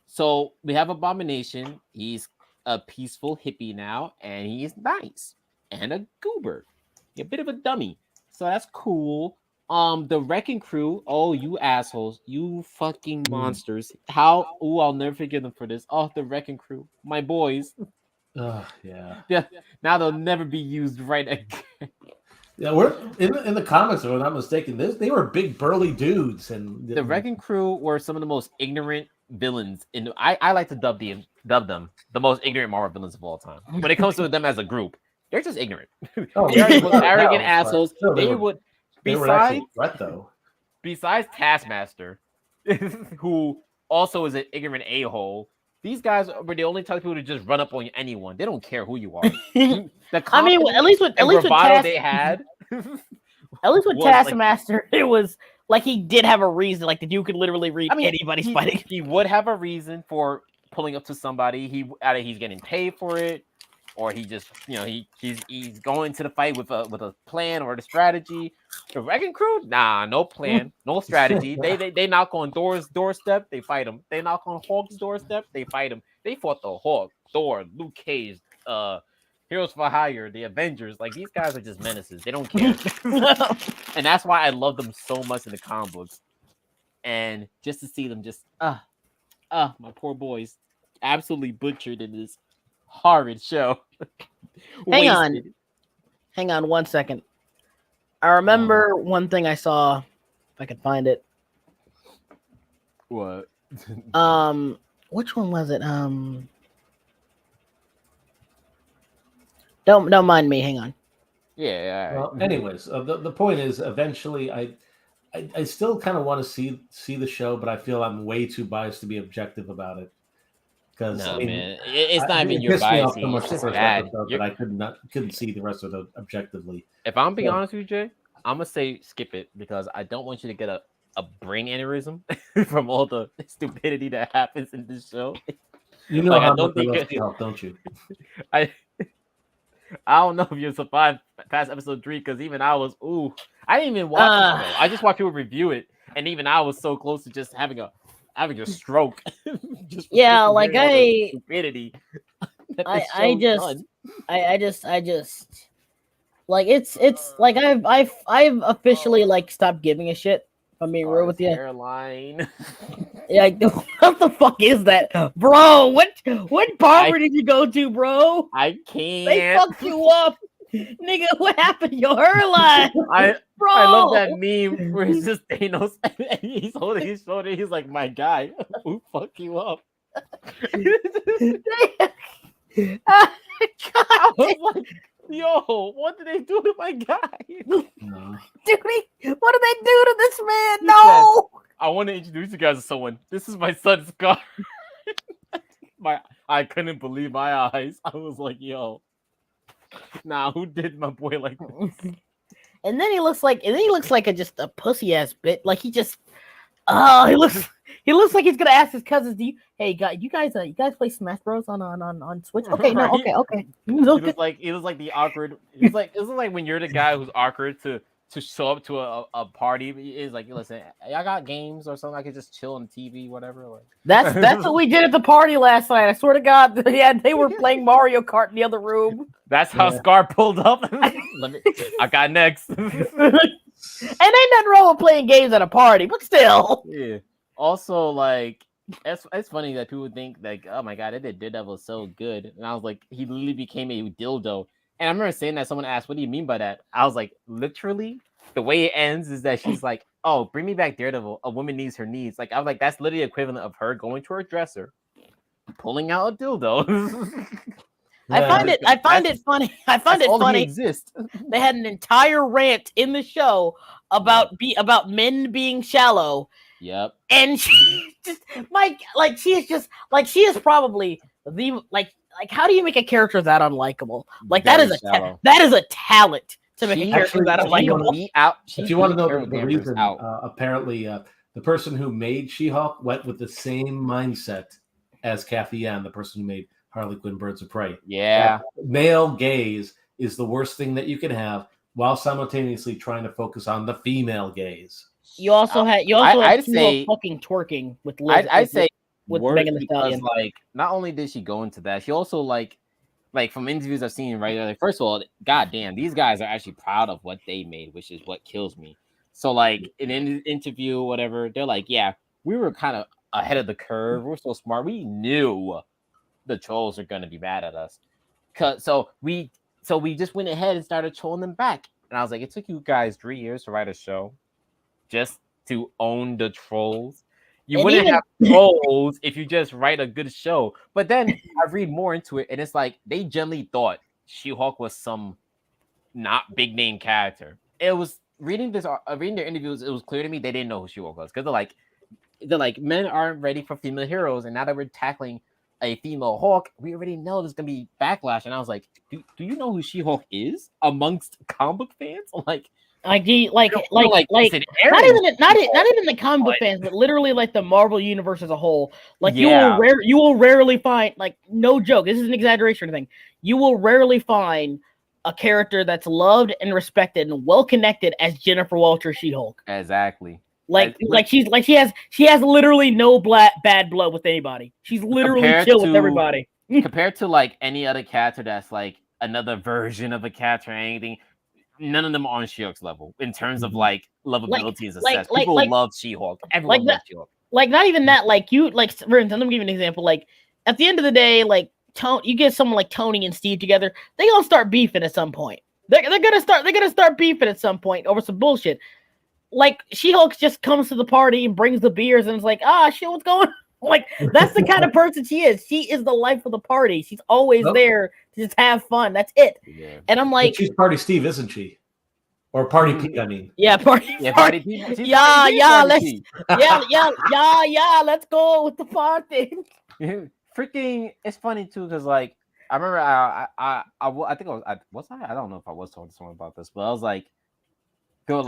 So we have Abomination. He's a peaceful hippie now, and he's nice and a goober, a bit of a dummy. So that's cool. The Wrecking Crew. Oh, you assholes! You fucking monsters! I'll never forgive them for this. Oh, the Wrecking Crew, my boys. Yeah. Now they'll never be used right again. Yeah, we're in the comics, if I'm not mistaken. They were big burly dudes, and the Wrecking Crew were some of the most ignorant villains. I like to dub them the most ignorant Marvel villains of all time. When it comes to them as a group, they're just ignorant. They're the most arrogant assholes. Besides Taskmaster, who also is an ignorant a-hole. These guys were the only type of people to just run up on anyone. They don't care who you are. I The mean, at least with bravado Task, they had. at least with was, like- Taskmaster, it was like he did have a reason. Like the dude could literally read anybody's fighting. He would have a reason for pulling up to somebody. Either he's getting paid for it, or he just he's going to the fight with a plan or a strategy. The Wrecking Crew, nah, no plan, no strategy. They knock on Thor's doorstep, they fight him. They knock on Hulk's doorstep, they fight him. They fought the Hulk, Thor, Luke Cage, Heroes for Hire, the Avengers. Like these guys are just menaces. They don't care, and that's why I love them so much in the comic books. And just to see them just my poor boys, absolutely butchered in this horrid show. Hang on 1 second. I remember one thing I saw, if I could find it. What? Which one was it? Don't mind me. Hang on. Yeah. Well, anyways, the point is, eventually, I still kind of want to see the show, but I feel I'm way too biased to be objective about it. Because man, it's not even your bias. It's just bad. But I couldn't see the rest of it objectively. If I'm being honest with you, Jay, I'm gonna say skip it because I don't want you to get a brain aneurysm from all the stupidity that happens in this show. You know how much I love She-Hulk, don't you? I don't know if you survived past episode 3 because even I was I didn't even watch it. I just watched people review it, and even I was so close to just having a stroke. Just like stupidity. I just like it's like I've officially like stopped giving a shit. If I'm being real with you. Hairline. Yeah, what the fuck is that, bro? What barber did you go to, bro? I can't. They fucked you up, nigga. What happened to your hairline? Bro. I love that meme where it's just Thanos and he's holding his shoulder. He's like, my guy, who fucked you up? I was like, yo, what did they do to my guy? Dude, what did they do to this man? No. I want to introduce you guys to someone. This is my son, Scar. I couldn't believe my eyes. I was like, yo, nah, who did my boy like this? And then he looks like just a pussy ass bit. Like he just he looks like he's gonna ask his cousins, you guys play Smash Bros on Switch? Okay, no, okay. He was like the awkward. It was like when you're the guy who's awkward to show up to a party. It's like, listen, y'all got games or something I could just chill on TV, whatever. Like that's what we did at the party last night. I swear to God, yeah, they were playing Mario Kart in the other room. That's how Scar pulled up. I got next. And ain't nothing wrong with playing games at a party, but still. Yeah. Also, like, it's funny that people think like, oh my God, they did Daredevil so good, and I was like, he literally became a dildo. And I remember saying that someone asked, "What do you mean by that?" I was like, literally, the way it ends is that she's like, "Oh, bring me back Daredevil. A woman needs her needs." Like I was like, that's literally equivalent of her going to her dresser, pulling out a dildo. I find it funny. I find it funny. Exist. They had an entire rant in the show about men being shallow. Yep. And she just she is probably the like how do you make a character that unlikable? Like that is a talent to make a character that unlikable. If you want to know the reason, apparently the person who made She-Hulk went with the same mindset as Kathy Ann, the person who made Harley Quinn Birds of Prey. Yeah. Male gaze is the worst thing that you can have while simultaneously trying to focus on the female gaze. You also had fucking twerking with Liz. I'd say with Megan Thee Stallion. Like, not only did she go into that, she also like from interviews I've seen, right? Like, first of all, goddamn, these guys are actually proud of what they made, which is what kills me. So, like, in an interview, whatever, they're like, yeah, we were kind of ahead of the curve. We're so smart. We knew the trolls are gonna be mad at us. So we just went ahead and started trolling them back. And I was like, it took you guys 3 years to write a show just to own the trolls. You wouldn't have trolls if you just write a good show. But then I read more into it, and it's like they generally thought She-Hulk was some not big name character. It was reading their interviews. It was clear to me they didn't know who She-Hulk was because they're like men aren't ready for female heroes, and now that we're tackling a female Hulk, we already know there's gonna be backlash. And I was like, do you know who She-Hulk is amongst comic book fans? Like not even the comic book fans, but literally like the Marvel universe as a whole. Like you will rarely find, like, no joke, this is an exaggeration or anything, you will rarely find a character that's loved and respected and well connected as Jennifer Walters She-Hulk. Exactly. She has literally no bad blood with anybody. She's literally chill with everybody. Compared to like any other character that's like another version of a character or anything, none of them are on She-Hulk's level in terms of like lovability and success. People love She-Hulk. Everyone loves She-Hulk. Like not even that. Like for instance, let me give you an example. Like at the end of the day, like you get someone like Tony and Steve together, they gonna start beefing at some point. They're gonna start beefing at some point over some bullshit. Like She-Hulk just comes to the party and brings the beers and it's like, shit, what's going on? Like that's the kind of person she is. She is the life of the party. She's always there to just have fun. That's it. Yeah. And I'm like, but she's Party Steve, isn't she? Or Party Pete, I mean. Yeah, Party Pete. Yeah, let's go with the party. Freaking, it's funny too because like I remember I think I don't know if I was talking to someone about this, but I was like, people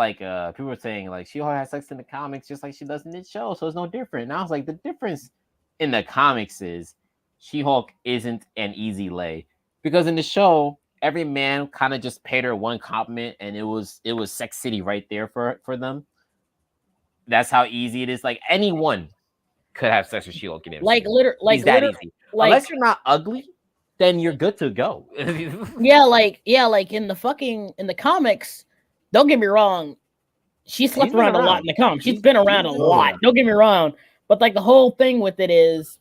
were saying like She-Hulk has sex in the comics just like she does in the show, so it's no different. And I was like, the difference in the comics is She-Hulk isn't an easy lay, because in the show every man kind of just paid her one compliment and it was Sex City right there for them. That's how easy it is. Like anyone could have sex with She-Hulk. He's that easy. Unless you're not ugly, then you're good to go. like in the comics. Don't get me wrong, she slept around a lot in the comics. She's been around a lot. Don't get me wrong, but like the whole thing with it is,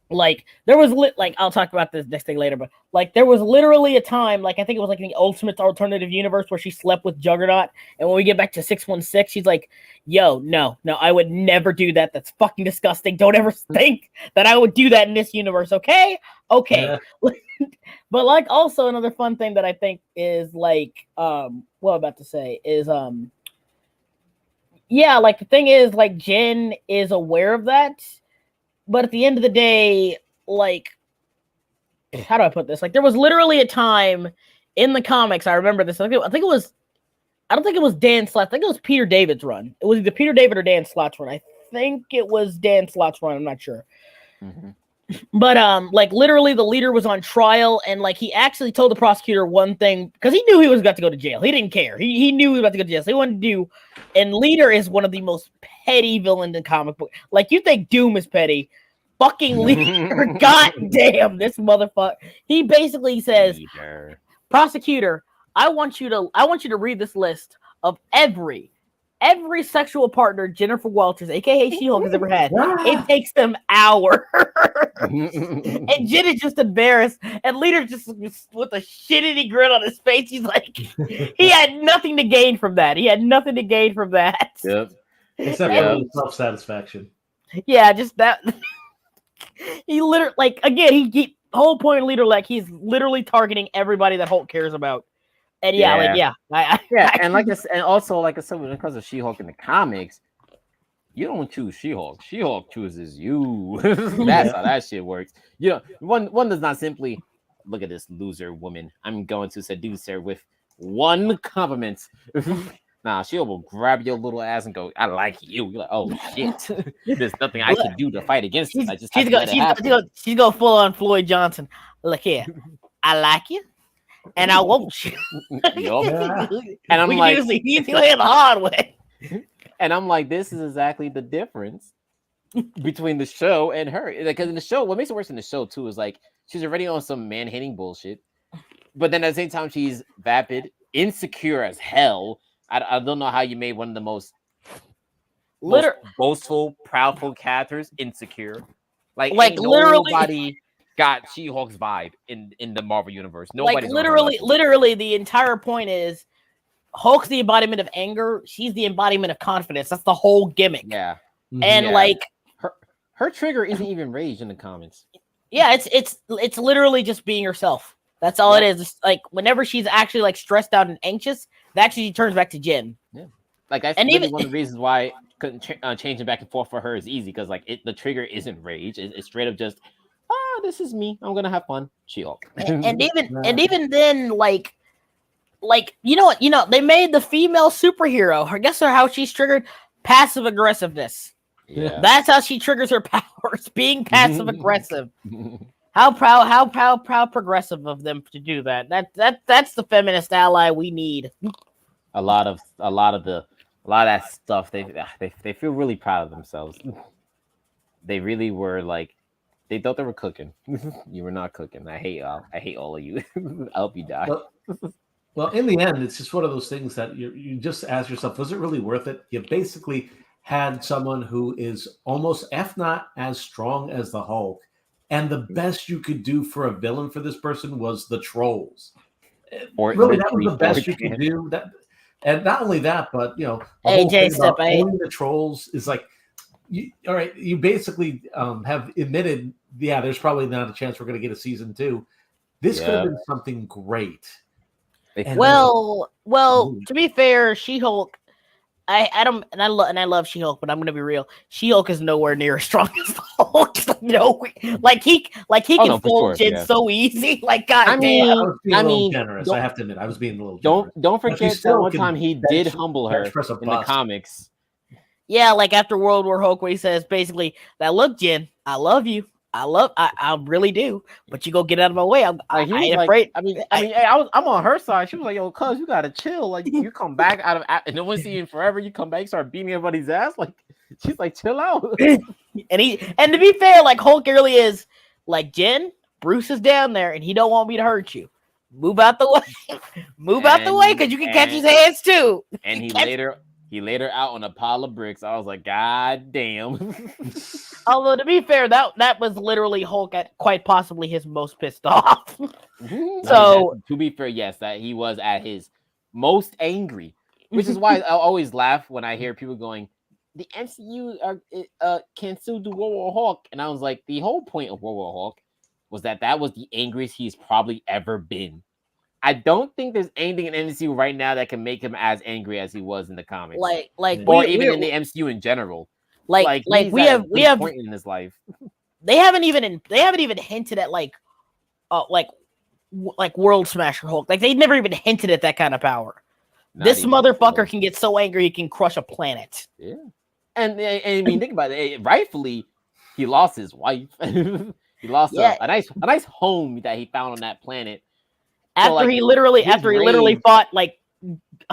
like there was I'll talk about this next thing later, but like there was literally a time, like I think it was like in the Ultimate Alternative Universe where she slept with Juggernaut, and when we get back to 616, she's like, "Yo, no, I would never do that. That's fucking disgusting. Don't ever think that I would do that in this universe." Okay. Yeah. But like also another fun thing that I think is like what I'm about to say is like the thing is like Jen is aware of that, but at the end of the day, like how do I put this? Like there was literally a time in the comics, I remember this. I don't think it was Dan Slott. I think it was Peter David's run. It was either Peter David or Dan Slott's run. I think it was Dan Slott's run. I'm not sure. Mm-hmm. But like literally the leader was on trial and like he actually told the prosecutor one thing because he knew he was about to go to jail. He didn't care. He knew he was about to go to jail. So he wanted to do, and Leader is one of the most petty villains in comic book. Like you think Doom is petty. Fucking Leader. God damn, this motherfucker. He basically says, prosecutor, I want you to read this list of every sexual partner Jennifer Walters, aka She-Hulk, has ever had. It takes them hours. And Jen is just embarrassed. And Leader just with a shitty grin on his face. He's like, he had nothing to gain from that. Yep. Except for self-satisfaction. Yeah, just that. He literally, like, again, he whole point of Leader, like, he's literally targeting everybody that Hulk cares about. And and also like I said, when it comes to She-Hulk in the comics, you don't choose She-Hulk. She-Hulk chooses you. That's how that shit works. You know, one does not simply look at this loser woman. I'm going to seduce her with one compliment. Nah, she will grab your little ass and go, "I like you." You're like, "Oh shit, there's nothing I can do to fight against this." She's go full on Floyd Johnson. Look here, I like you. And I won't you. And I'm like, he's playing the hard way. And I'm like, this is exactly the difference between the show and her. Because in the show, what makes it worse in the show too is like she's already on some man-hating bullshit, but then at the same time she's vapid, insecure as hell. I don't know how you made one of the most boastful, proudful characters insecure. Like literally. Got She-Hulk's vibe in the Marvel universe. Nobody's literally the entire point is Hulk's the embodiment of anger. She's the embodiment of confidence. That's the whole gimmick. Yeah. And like her trigger isn't even rage in the comics. Yeah, it's literally just being herself. That's all it is. It's like whenever she's actually like stressed out and anxious, that she turns back to Jen. Yeah. Like that's really one of the reasons why changing back and forth for her is easy because like the trigger isn't rage. It's straight up just this is me. I'm gonna have fun. She-Hulk. and even then, like you know what? They made the female superhero. I guess how she's triggered passive aggressiveness. Yeah. That's how she triggers her powers, being passive aggressive. How proud progressive of them to do that. That's the feminist ally we need. A lot of that stuff. They feel really proud of themselves. They really were like, they thought they were cooking. You were not cooking. I hate all of you. I hope you die. Well, in the end, it's just one of those things that you just ask yourself, was it really worth it? You basically had someone who is almost, if not as strong as the Hulk, and the best you could do for a villain for this person was the Trolls. Really, that was the best you could do. That, and not only that, but the whole thing about owning the Trolls is like, all right, you basically have admitted, there's probably not a chance we're going to get a season 2. This could have been something great. Well, to be fair, She-Hulk, I don't, and I love She-Hulk, but I'm gonna be real. She-Hulk is nowhere near as strong as the Hulk. Like he can fold Jin so easy. Like God, I mean, generous. I have to admit, I was being a little. Don't forget that one time he did humble her in the comics. Yeah, like after World War Hulk, where he says basically that, look, Jin, I love you. I really do, but you go get out of my way. I ain't afraid. I'm on her side. She was like, "Yo, cuz, you gotta chill. Like, you come back out of and no one's seen you in forever. You come back, start beating everybody's ass. Like, she's like, chill out." and to be fair, like Hulk really is like, Jen, Bruce is down there, and he don't want me to hurt you. Move out the way. Out the way, because you can catch his hands too. And he laid her out on a pile of bricks. I was like, God damn. Although, to be fair, that was literally Hulk at quite possibly his most pissed off. So, to be fair, yes, that he was at his most angry, which is why I always laugh when I hear people going, the MCU can still do World War Hulk. And I was like, the whole point of World War Hulk was that was the angriest he's probably ever been. I don't think there's anything in MCU right now that can make him as angry as he was in the comics, or even in the MCU in general. Like we have point in his life. They haven't even hinted at like World Smasher Hulk. Like they never even hinted at that kind of power. This motherfucker can get so angry he can crush a planet. Yeah, and I mean, think about it. Rightfully, he lost his wife. He lost a nice home that he found on that planet. After he literally fought like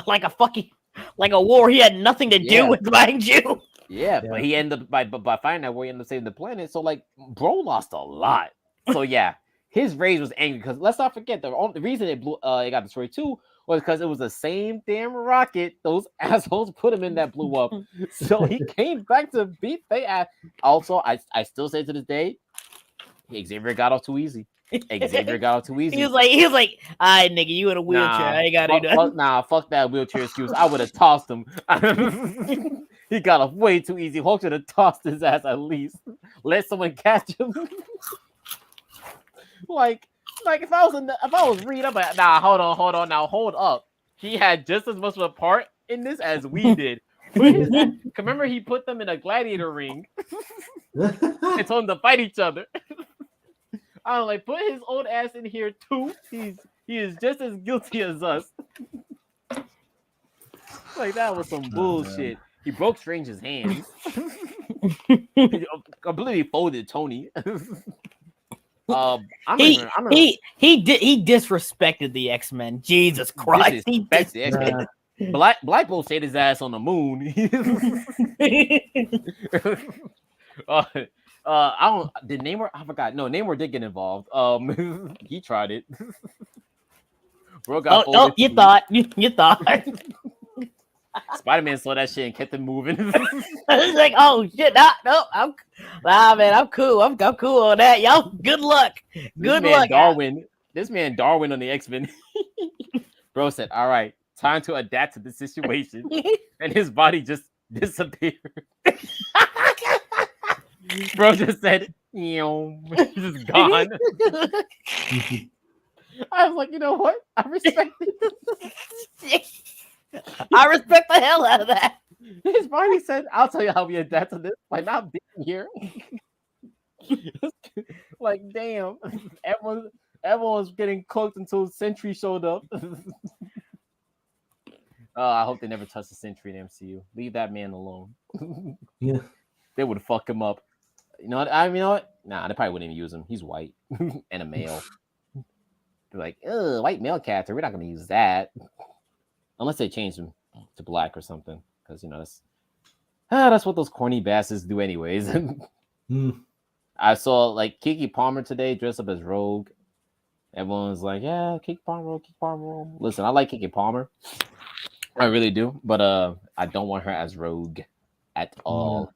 a war he had nothing to do with, mind you. Yeah, but he ended up by finding that war, he ended up saving the planet. So like, bro lost a lot. So yeah, his rage was angry because let's not forget the reason it got destroyed too was because it was the same damn rocket those assholes put him in that blew up. So he came back to beat they ass. Also, I still say to this day, Xavier got off too easy. He was like, all right, nigga, you in a wheelchair. I ain't gotta do that. Fuck that wheelchair excuse. I would have tossed him. He got off way too easy. Hulk should have tossed his ass at least. Let someone catch him. like if I was Reed, I'm like, nah, hold on, now hold up. He had just as much of a part in this as we did. Remember, he put them in a gladiator ring and told them to fight each other. I don't put his old ass in here too. He is just as guilty as us. Like that was some bullshit. He broke Strange's hands. He completely folded Tony. He disrespected the X-Men. Jesus Christ. He the X-Men. Black Bolt stayed his ass on the moon. Did Namor? I forgot. No, Namor did get involved. He tried it. Bro got you thought. Spider-Man saw that shit and kept it moving. I was like, oh shit, no, I'm cool. I'm cool on that. Y'all, good luck. Good luck. This man Darwin on the X-Men. Bro said, all right, time to adapt to the situation. And his body just disappeared. Bro just said, he's just gone. I was like, you know what? I respect it. I respect the hell out of that. His body said, I'll tell you how we adapt to this by not being here. Like, damn, everyone was getting cloaked until Sentry showed up. I hope they never touch the Sentry in MCU. Leave that man alone. Yeah, They would fuck him up. You know what? You know what? Nah, they probably wouldn't even use him. He's white and a male. They're like, ugh, white male character. We're not gonna use that unless they change him to black or something. Because that's what those corny bastards do, anyways. I saw like Keke Palmer today dressed up as Rogue. Everyone was like, "Yeah, Keke Palmer, Keke Palmer." Listen, I like Keke Palmer. I really do, but I don't want her as Rogue at all.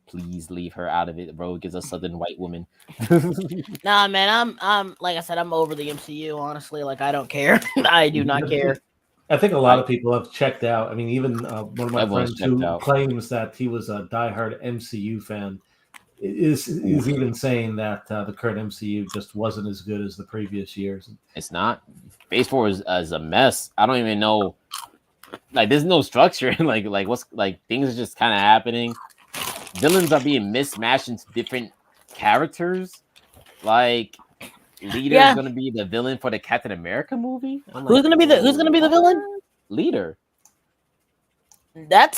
Please leave her out of it. Rogue is a Southern white woman. Nah, man, I'm like I said, I'm over the MCU. Honestly, like I don't care. I do not care. I think a lot of people have checked out. I mean, even one of my Everyone's friends who out. claims that he was a diehard MCU fan is even saying that the current MCU just wasn't as good as the previous years. It's not. Phase 4 is a mess. I don't even know. Like, there's no structure. like what's like things are just kind of happening. Villains are being mismatched into different characters. Like, Leader is gonna be the villain for the Captain America movie. Who's gonna be the villain? Leader. That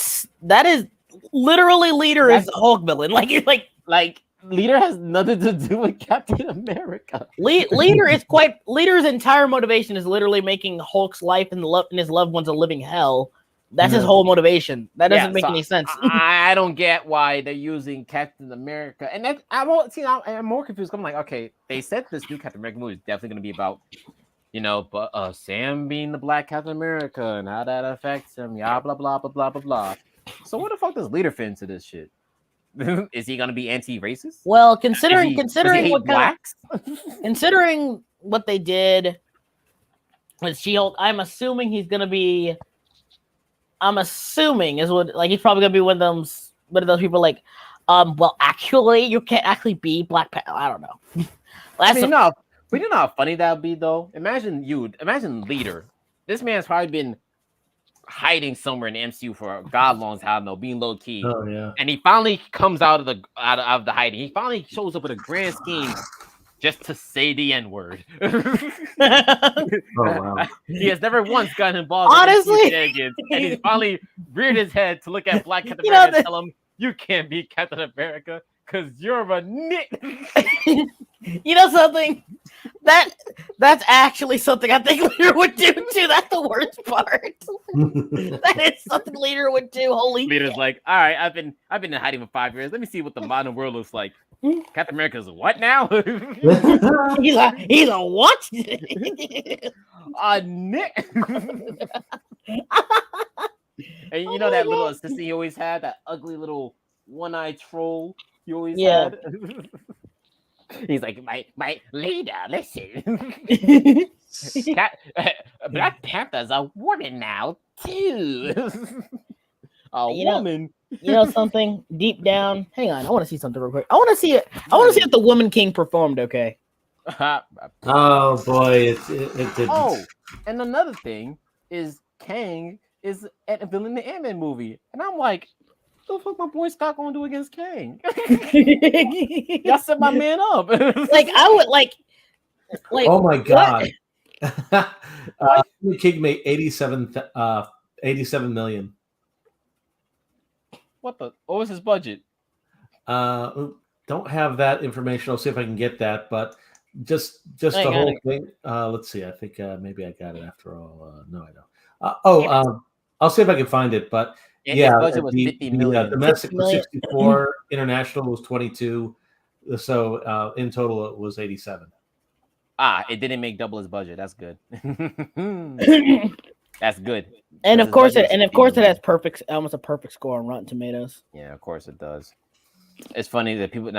is literally Leader is the Hulk villain. Like Leader has nothing to do with Captain America. Leader's entire motivation is literally making Hulk's life and his loved ones a living hell. That's his whole motivation. That doesn't make any sense. I don't get why they're using Captain America, and I'm more confused. I'm like, okay, they said this new Captain America movie is definitely going to be about, but Sam being the Black Captain America and how that affects him. Yeah, blah blah blah blah blah blah. So what the fuck does Leader fit into this shit? Is he going to be anti-racist? Well, considering what they did with She-Hulk, I'm assuming he's going to be. I'm assuming is what he's probably gonna be one of those people like, well, actually, you can't actually be Black Panther. I don't know. But you know how funny that would be though. Imagine Leader. This man's probably been hiding somewhere in the MCU for God long time though, being low key. Oh yeah. And he finally comes out of the hiding. He finally shows up with a grand scheme. Just to say the N-word. Wow. He has never once gotten involved honestly in shenanigans, and he's finally reared his head to look at Black Captain America and tell him, you can't be Captain America because you're a nit. You know something? That's actually something I think Leader would do too. That's the worst part. That is something Leader would do. Holy Leader's shit. Like, all right, I've been in hiding for 5 years. Let me see what the modern world looks like. Captain America's what now? he's a what? A nit. And you know that little assistant he always had, that ugly little one-eyed troll he always had. He's like, my leader, listen. Black Panther's a woman now too. Woman. You know something? Deep down, hang on. I want to see something real quick. I want to see it. I want to see if the Woman King performed okay. Oh boy, it didn't. Oh, and another thing is Kang is a villain in the Ant-Man movie, and I'm like, what the fuck my boy Scott gonna do against Kang? Y'all set my man up. I would like. Oh my god! King made 87 million. What was his budget? Don't have that information. I'll see if I can get that, but just the whole thing. Let's see. I think maybe I got it after all. No, I don't. I'll see if I can find it. But his budget was 50 million. Domestic was 64. International was 22. So in total, it was 87. It didn't make double his budget. That's good. That's good. And of course, it has almost a perfect score on Rotten Tomatoes. Yeah, of course it does. It's funny that people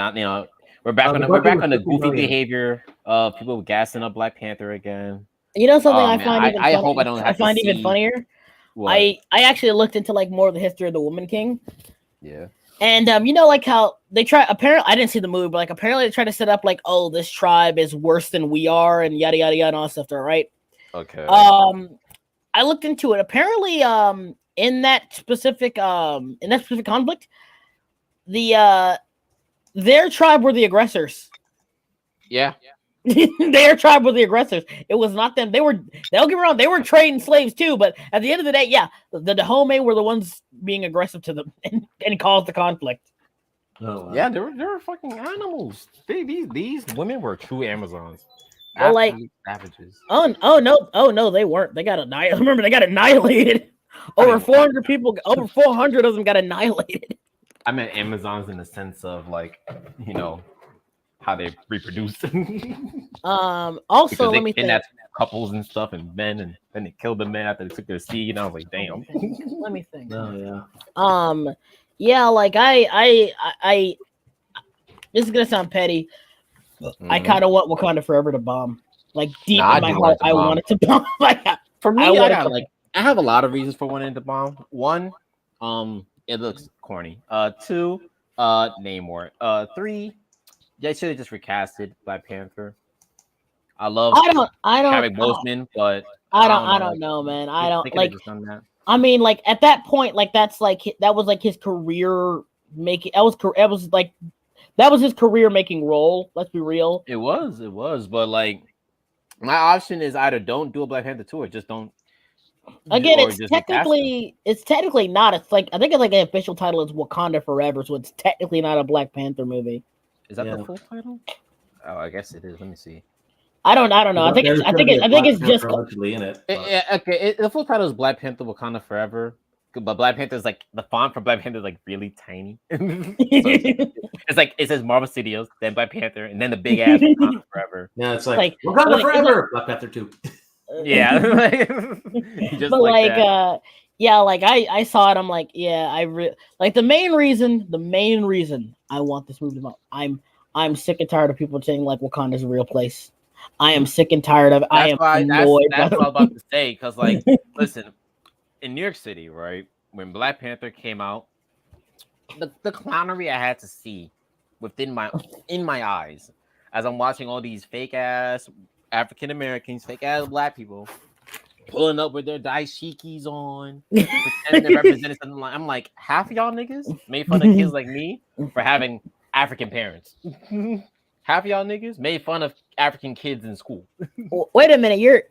we're back on the goofy behavior of people gassing up Black Panther again. You know something I find even funny? Hope I don't. I find even funnier. What? I actually looked into more of the history of the Woman King. Yeah. And how they try. Apparently, I didn't see the movie, but apparently they try to set up this tribe is worse than we are, and yada yada yada and all that stuff. Right? Okay. I looked into it. Apparently, in that specific conflict, the Their tribe were the aggressors. Yeah. Their tribe were the aggressors. It was not them. Don't get me wrong, they were trading slaves too, but at the end of the day, yeah, the Dahomey were the ones being aggressive to them and caused the conflict. Oh, wow. Yeah, they were fucking animals. These women were true Amazons. Well, like savages. Oh no, they weren't. They got annihilated. Remember, they got annihilated. Over 400 people, over 400 of them got annihilated. I meant Amazons in the sense of like, how they reproduce. Also, let me think. Couples and stuff and men, and then they killed the men after they took their seed. And I was like, damn. Let me think. Oh yeah. Yeah, like I this is gonna sound petty. Mm-hmm. I kind of want Wakanda Forever to bomb. Like deep in my heart, I want it to bomb. For me, I have a lot of reasons for wanting it to bomb. One, it looks corny. Two, Namor. Three, they should have just recasted Black Panther. I love Chadwick Boseman, but I don't know, man. I don't like. Done that. I mean, like at that point, like that was like his career making. That was his career making role. Let's be real. It was, but like my option is either don't do a Black Panther 2 or just don't. Again, it's technically not. It's like I think it's like the official title is Wakanda Forever, so it's technically not a Black Panther movie. Is that the full title? Oh, I guess it is. Let me see. I don't know. I think it's just in it. The full title is Black Panther Wakanda Forever, but Black Panther is like the font for Black Panther is like really tiny. So it's like it says Marvel Studios, then Black Panther, and then the big ass Wakanda Forever. Yeah, it's like Wakanda Forever, Black Panther 2. Yeah, but like yeah, like I saw it. I'm like, yeah, like the main reason I want this movie to bomb. I'm sick and tired of people saying like Wakanda's a real place. I am sick and tired of it. That's what I was about to say. Because, like, listen, in New York City, right, when Black Panther came out, the clownery I had to see in my eyes as I'm watching all these fake ass African Americans, fake ass Black people pulling up with their dashikis on, pretending to represent something. I'm like, half of y'all niggas made fun of kids like me for having African parents. Half of y'all niggas made fun of African kids in school. Wait a minute, your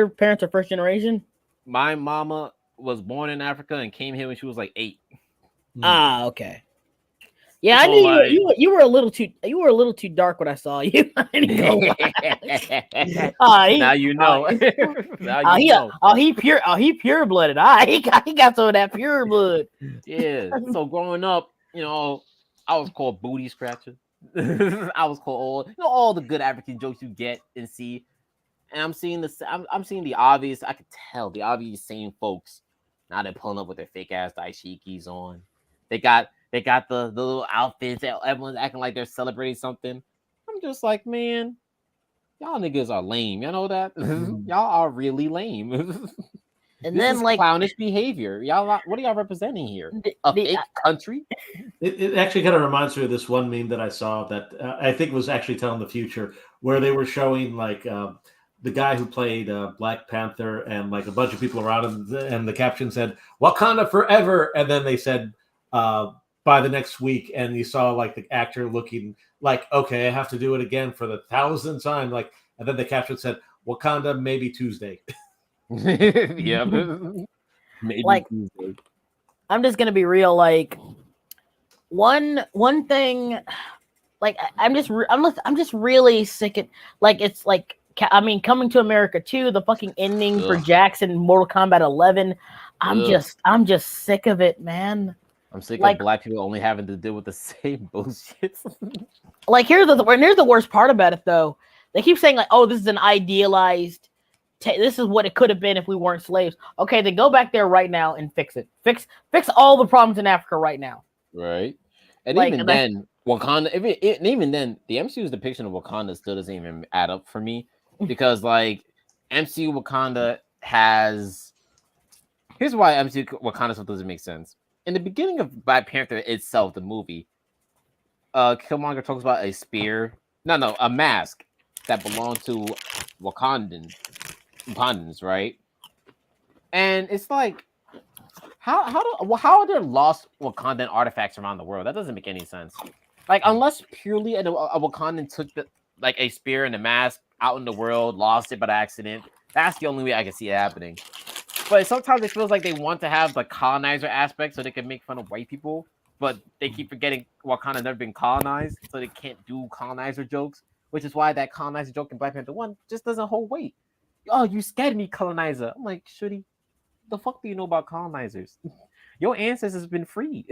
parents are first generation? My mama was born in Africa and came here when she was like 8. Ah, okay. Yeah, I knew you were a little too dark when I saw you. Now you know. He pure blooded. He got some of that pure blood. Yeah. So growing up, I was called booty scratcher. I was called all the good African jokes you get and see, and I'm seeing the obvious. I could tell the obvious same folks. Now they're pulling up with their fake ass dashikis on. They got the little outfits. Everyone's acting like they're celebrating something. I'm just like, man, y'all niggas are lame. You know that? Y'all are really lame. And this then, like clownish behavior, y'all. What are y'all representing here? A fake country? It actually kind of reminds me of this one meme that I saw that I think was actually telling the future, where they were showing like the guy who played Black Panther and like a bunch of people around him, and the caption said "Wakanda Forever," and then they said by the next week, and you saw like the actor looking like, okay, I have to do it again for the 1,000th time, like, and then the caption said "Wakanda maybe Tuesday." Yeah, maybe like Tuesday. I'm just gonna be real. Like one thing, like I'm just really sick of like it's like I mean Coming to America 2, the fucking ending for Jackson, Mortal Kombat 11. I'm just sick of it, man. I'm sick of Black people only having to deal with the same bullshit. Like here's the worst part about it though. They keep saying like, oh, this is an idealized. This is what it could have been if we weren't slaves. Okay, then go back there right now and fix it. Fix all the problems in Africa right now. Right. And like, even then, Wakanda, even then, the MCU's depiction of Wakanda still doesn't even add up for me. Because like MCU Wakanda has here's why MCU Wakanda stuff doesn't make sense. In the beginning of Black Panther itself, the movie, Killmonger talks about a spear. A mask that belonged to Wakandans, right? And it's like, how are there lost Wakandan artifacts around the world? That doesn't make any sense. Like, unless purely a Wakandan took a spear and a mask out in the world, lost it by accident. That's the only way I can see it happening. But sometimes it feels like they want to have the colonizer aspect so they can make fun of white people, but they keep forgetting Wakanda never been colonized, so they can't do colonizer jokes, which is why that colonizer joke in Black Panther 1 just doesn't hold weight. Oh, you scared me, colonizer. I'm like, Shooty, the fuck do you know about colonizers? Your ancestors have been free.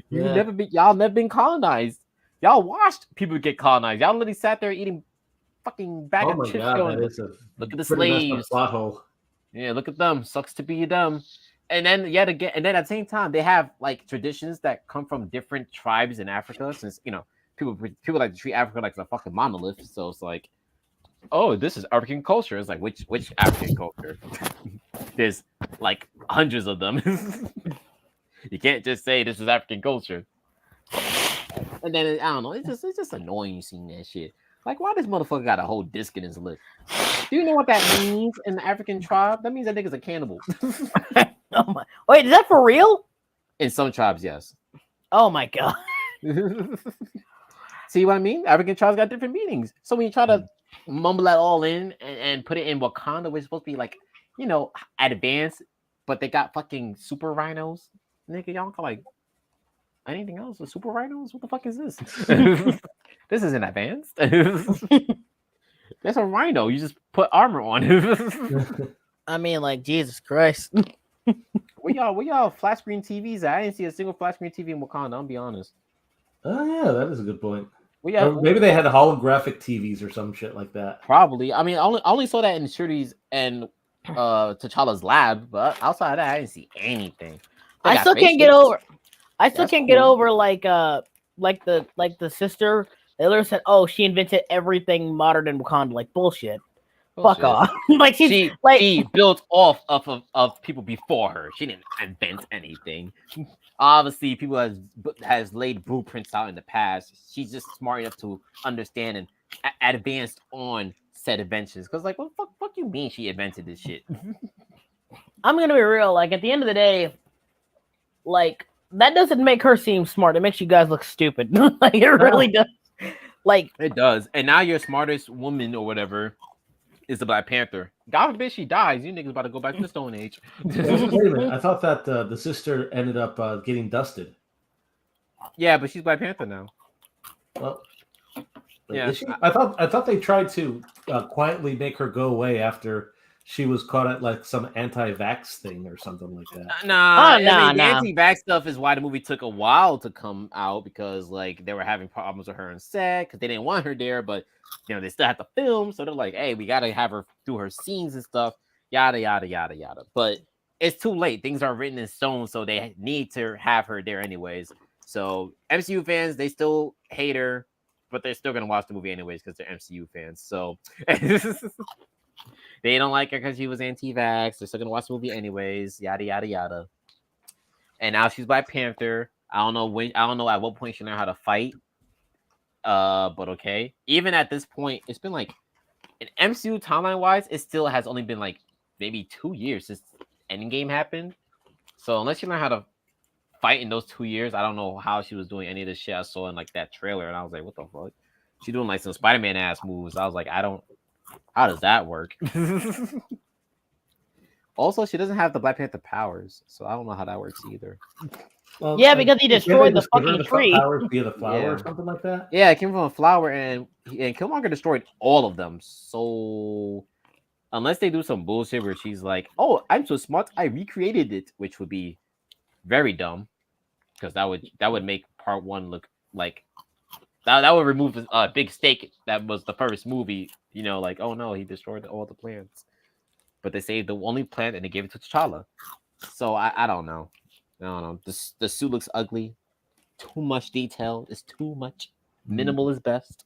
Y'all never been colonized. Y'all watched people get colonized. Y'all literally sat there eating fucking bag of chips. Look at the slaves. Plot hole. Yeah, look at them. Sucks to be them. And then and then at the same time, they have like traditions that come from different tribes in Africa. Since people like to treat Africa like a fucking monolith. So it's like, oh, this is African culture. It's like which African culture? There's like hundreds of them. You can't just say this is African culture. And then I don't know. It's just annoying seeing that shit. Like, why this motherfucker got a whole disc in his lip? Do you know what that means in the African tribe? That means that nigga's a cannibal. Oh my! Wait, is that for real? In some tribes, yes. Oh my god! See what I mean? African tribes got different meanings. So when you try to mumble that all in and put it in Wakanda, which is supposed to be like, advanced, but they got fucking super rhinos. Nigga, y'all got like anything else with super rhinos? What the fuck is this? This isn't advanced. That's a rhino. You just put armor on. I mean, like, Jesus Christ. Where y'all flat screen TVs at? I didn't see a single flat screen TV in Wakanda, I'll be honest. Oh yeah, that is a good point. Or maybe they had holographic TVs or some shit like that. Probably. I mean, I only saw that in Shuri's and T'Challa's lab, but outside of that, I didn't see anything. I still can't get over like the sister. They literally said, "Oh, she invented everything modern in Wakanda." Like bullshit. Fuck off. Like she built off of people before her. She didn't invent anything. Obviously, people has laid blueprints out in the past. She's just smart enough to understand and advanced on said inventions. Because like, what the fuck you mean she invented this shit? I'm gonna be real. Like at the end of the day, like that doesn't make her seem smart. It makes you guys look stupid. Like it really does. Like it does. And now your smartest woman or whatever is the Black Panther. God forbid she dies. You niggas about to go back to the Stone Age. Wait a minute. I thought that the sister ended up getting dusted. Yeah, but she's Black Panther now. Well, yeah. I thought they tried to quietly make her go away after she was caught at like some anti-vax thing or something like that. The anti-vax stuff is why the movie took a while to come out, because like they were having problems with her on set because they didn't want her there, but they still have to film, so they're like, hey, we gotta have her do her scenes and stuff, yada yada yada yada. But it's too late. Things are written in stone, so they need to have her there anyways. So MCU fans, they still hate her, but they're still gonna watch the movie anyways because they're MCU fans. So they don't like her because she was anti-vax. They're still gonna watch the movie anyways. Yada yada yada. And now she's Black Panther. I don't know at what point she learned how to fight. But okay. Even at this point, it's been like in MCU timeline wise, it still has only been like maybe 2 years since Endgame happened. So unless you learn how to fight in those 2 years, I don't know how she was doing any of the shit I saw in like that trailer, and I was like, what the fuck? She doing like some Spider-Man ass moves. I was like, how does that work? Also, she doesn't have the Black Panther powers, so I don't know how that works either. Well, yeah, because he destroyed the fucking tree. Powers via the flower or something like that? Yeah, it came from a flower, and Killmonger destroyed all of them. So unless they do some bullshit where she's like, oh, I'm so smart, I recreated it, which would be very dumb, because that would make part one look like that would remove a big stake that was the first movie. Like, oh no, he destroyed all the plants, but they saved the only plant and they gave it to T'Challa. So I don't know. I don't know. The suit looks ugly. Too much detail is too much. Minimal is best.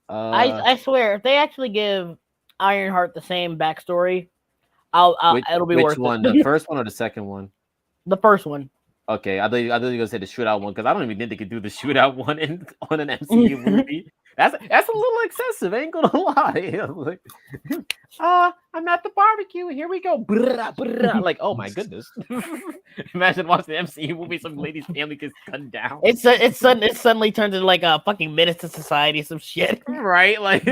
I swear, if they actually give Ironheart the same backstory, it'll be worth it. Which one? The first one or the second one? The first one. Okay, I thought you were gonna say the shootout one, because I don't even think they could do the shootout one on an MCU movie. That's a little excessive. I ain't gonna lie. Like, I'm at the barbecue. Here we go. Like, oh my goodness. Imagine watching the MCU movie. Some lady's family gets gunned down. It suddenly turns into like a fucking menace to society, some shit. Right? Like,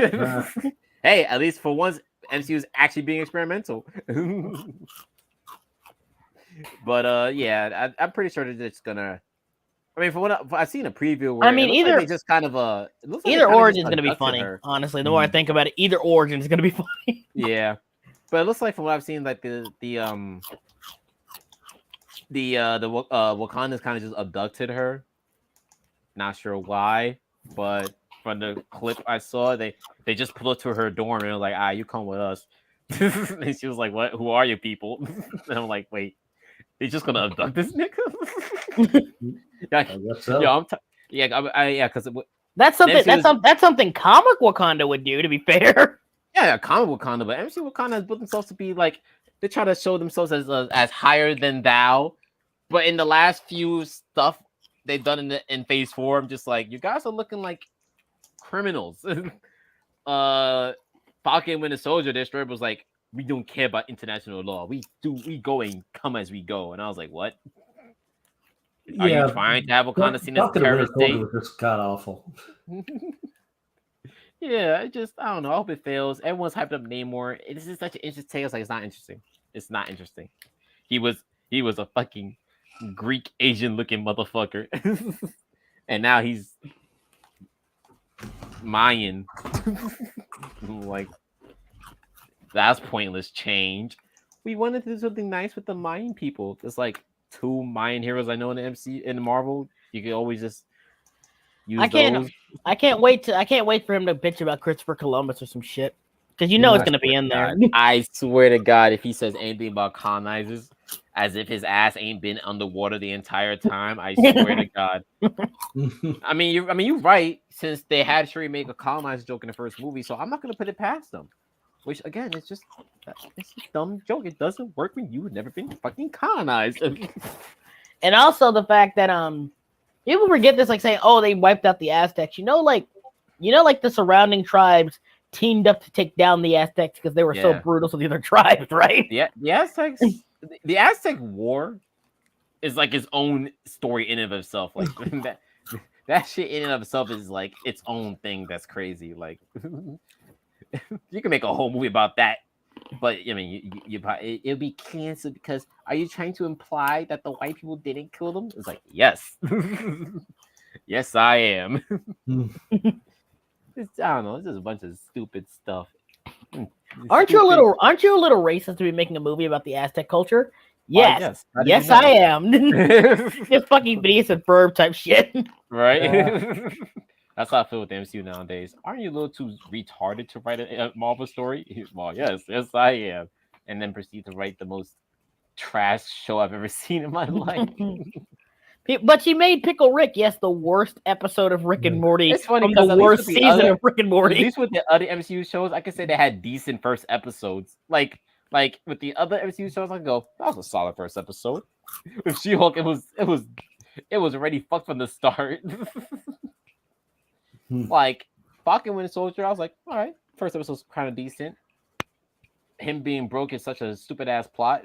hey, at least for once, MCU is actually being experimental. But yeah, I'm pretty sure they're just gonna. I mean, from what I've seen a preview, where either like just kind of either Origin is gonna be funny. Her. Honestly, the more I think about it, either Origin is gonna be funny. Yeah, but it looks like from what I've seen, like the Wakanda's kind of just abducted her. Not sure why, but from the clip I saw, they just pulled up to her dorm and were like, you come with us. And she was like, what? Who are you people? And I'm like, wait, they just gonna abduct this nigga? I guess so. Yeah, because that's something comic Wakanda would do. To be fair, yeah, comic Wakanda, but MC Wakanda has built themselves to be like they try to show themselves as higher than thou. But in the last few stuff they've done in Phase 4, I'm just like, you guys are looking like criminals. Falcon Winter Soldier, their story was like, we don't care about international law. We go and come as we go. And I was like, what? Are you trying to have Wakanda seen as a terrorist state? It's god awful. Yeah, I don't know. I hope it fails. Everyone's hyped up Namor. This is such an interesting tale. It's like, it's not interesting. It's not interesting. He was a fucking Greek Asian looking motherfucker. And now he's Mayan. Like, that's pointless change. We wanted to do something nice with the Mayan people. There's like 2 Mayan heroes I know in the Marvel. You can always just use those. I can't wait for him to bitch about Christopher Columbus or some shit. Because it's gonna be in there. I swear to God, if he says anything about colonizers, as if his ass ain't been underwater the entire time, I swear to God. I mean, you're right. Since they had Shuri make a colonizer joke in the first movie, so I'm not gonna put it past them. Which again, it's just a dumb joke. It doesn't work when you've never been fucking colonized. And also the fact that people forget this, like saying, "Oh, they wiped out the Aztecs." Like the surrounding tribes teamed up to take down the Aztecs because they were so brutal to the other tribes, right? Yeah, the Aztecs. The Aztec War is like its own story in and of itself. Like that shit in and of itself is like its own thing. That's crazy. Like you can make a whole movie about that, but I mean, it'll be canceled because are you trying to imply that the white people didn't kill them? It's like, yes, yes, I am. I don't know. It's just a bunch of stupid stuff. Aren't you a little racist to be making a movie about the Aztec culture? Yes, yes, I am. Just fucking Phineas and Ferb type shit, right? That's how I feel with the MCU nowadays. Aren't you a little too retarded to write a Marvel story? Well, yes, I am. And then proceed to write the most trash show I've ever seen in my life. But she made Pickle Rick, yes, the worst episode of Rick and Morty. It's funny from the worst season of Rick and Morty. At least with the other MCU shows, I could say they had decent first episodes. Like with the other MCU shows, I can go, that was a solid first episode. With She-Hulk, it was already fucked from the start. Like Falcon Winter Soldier, I was like, all right, first episode's kind of decent. Him being broke is such a stupid ass plot,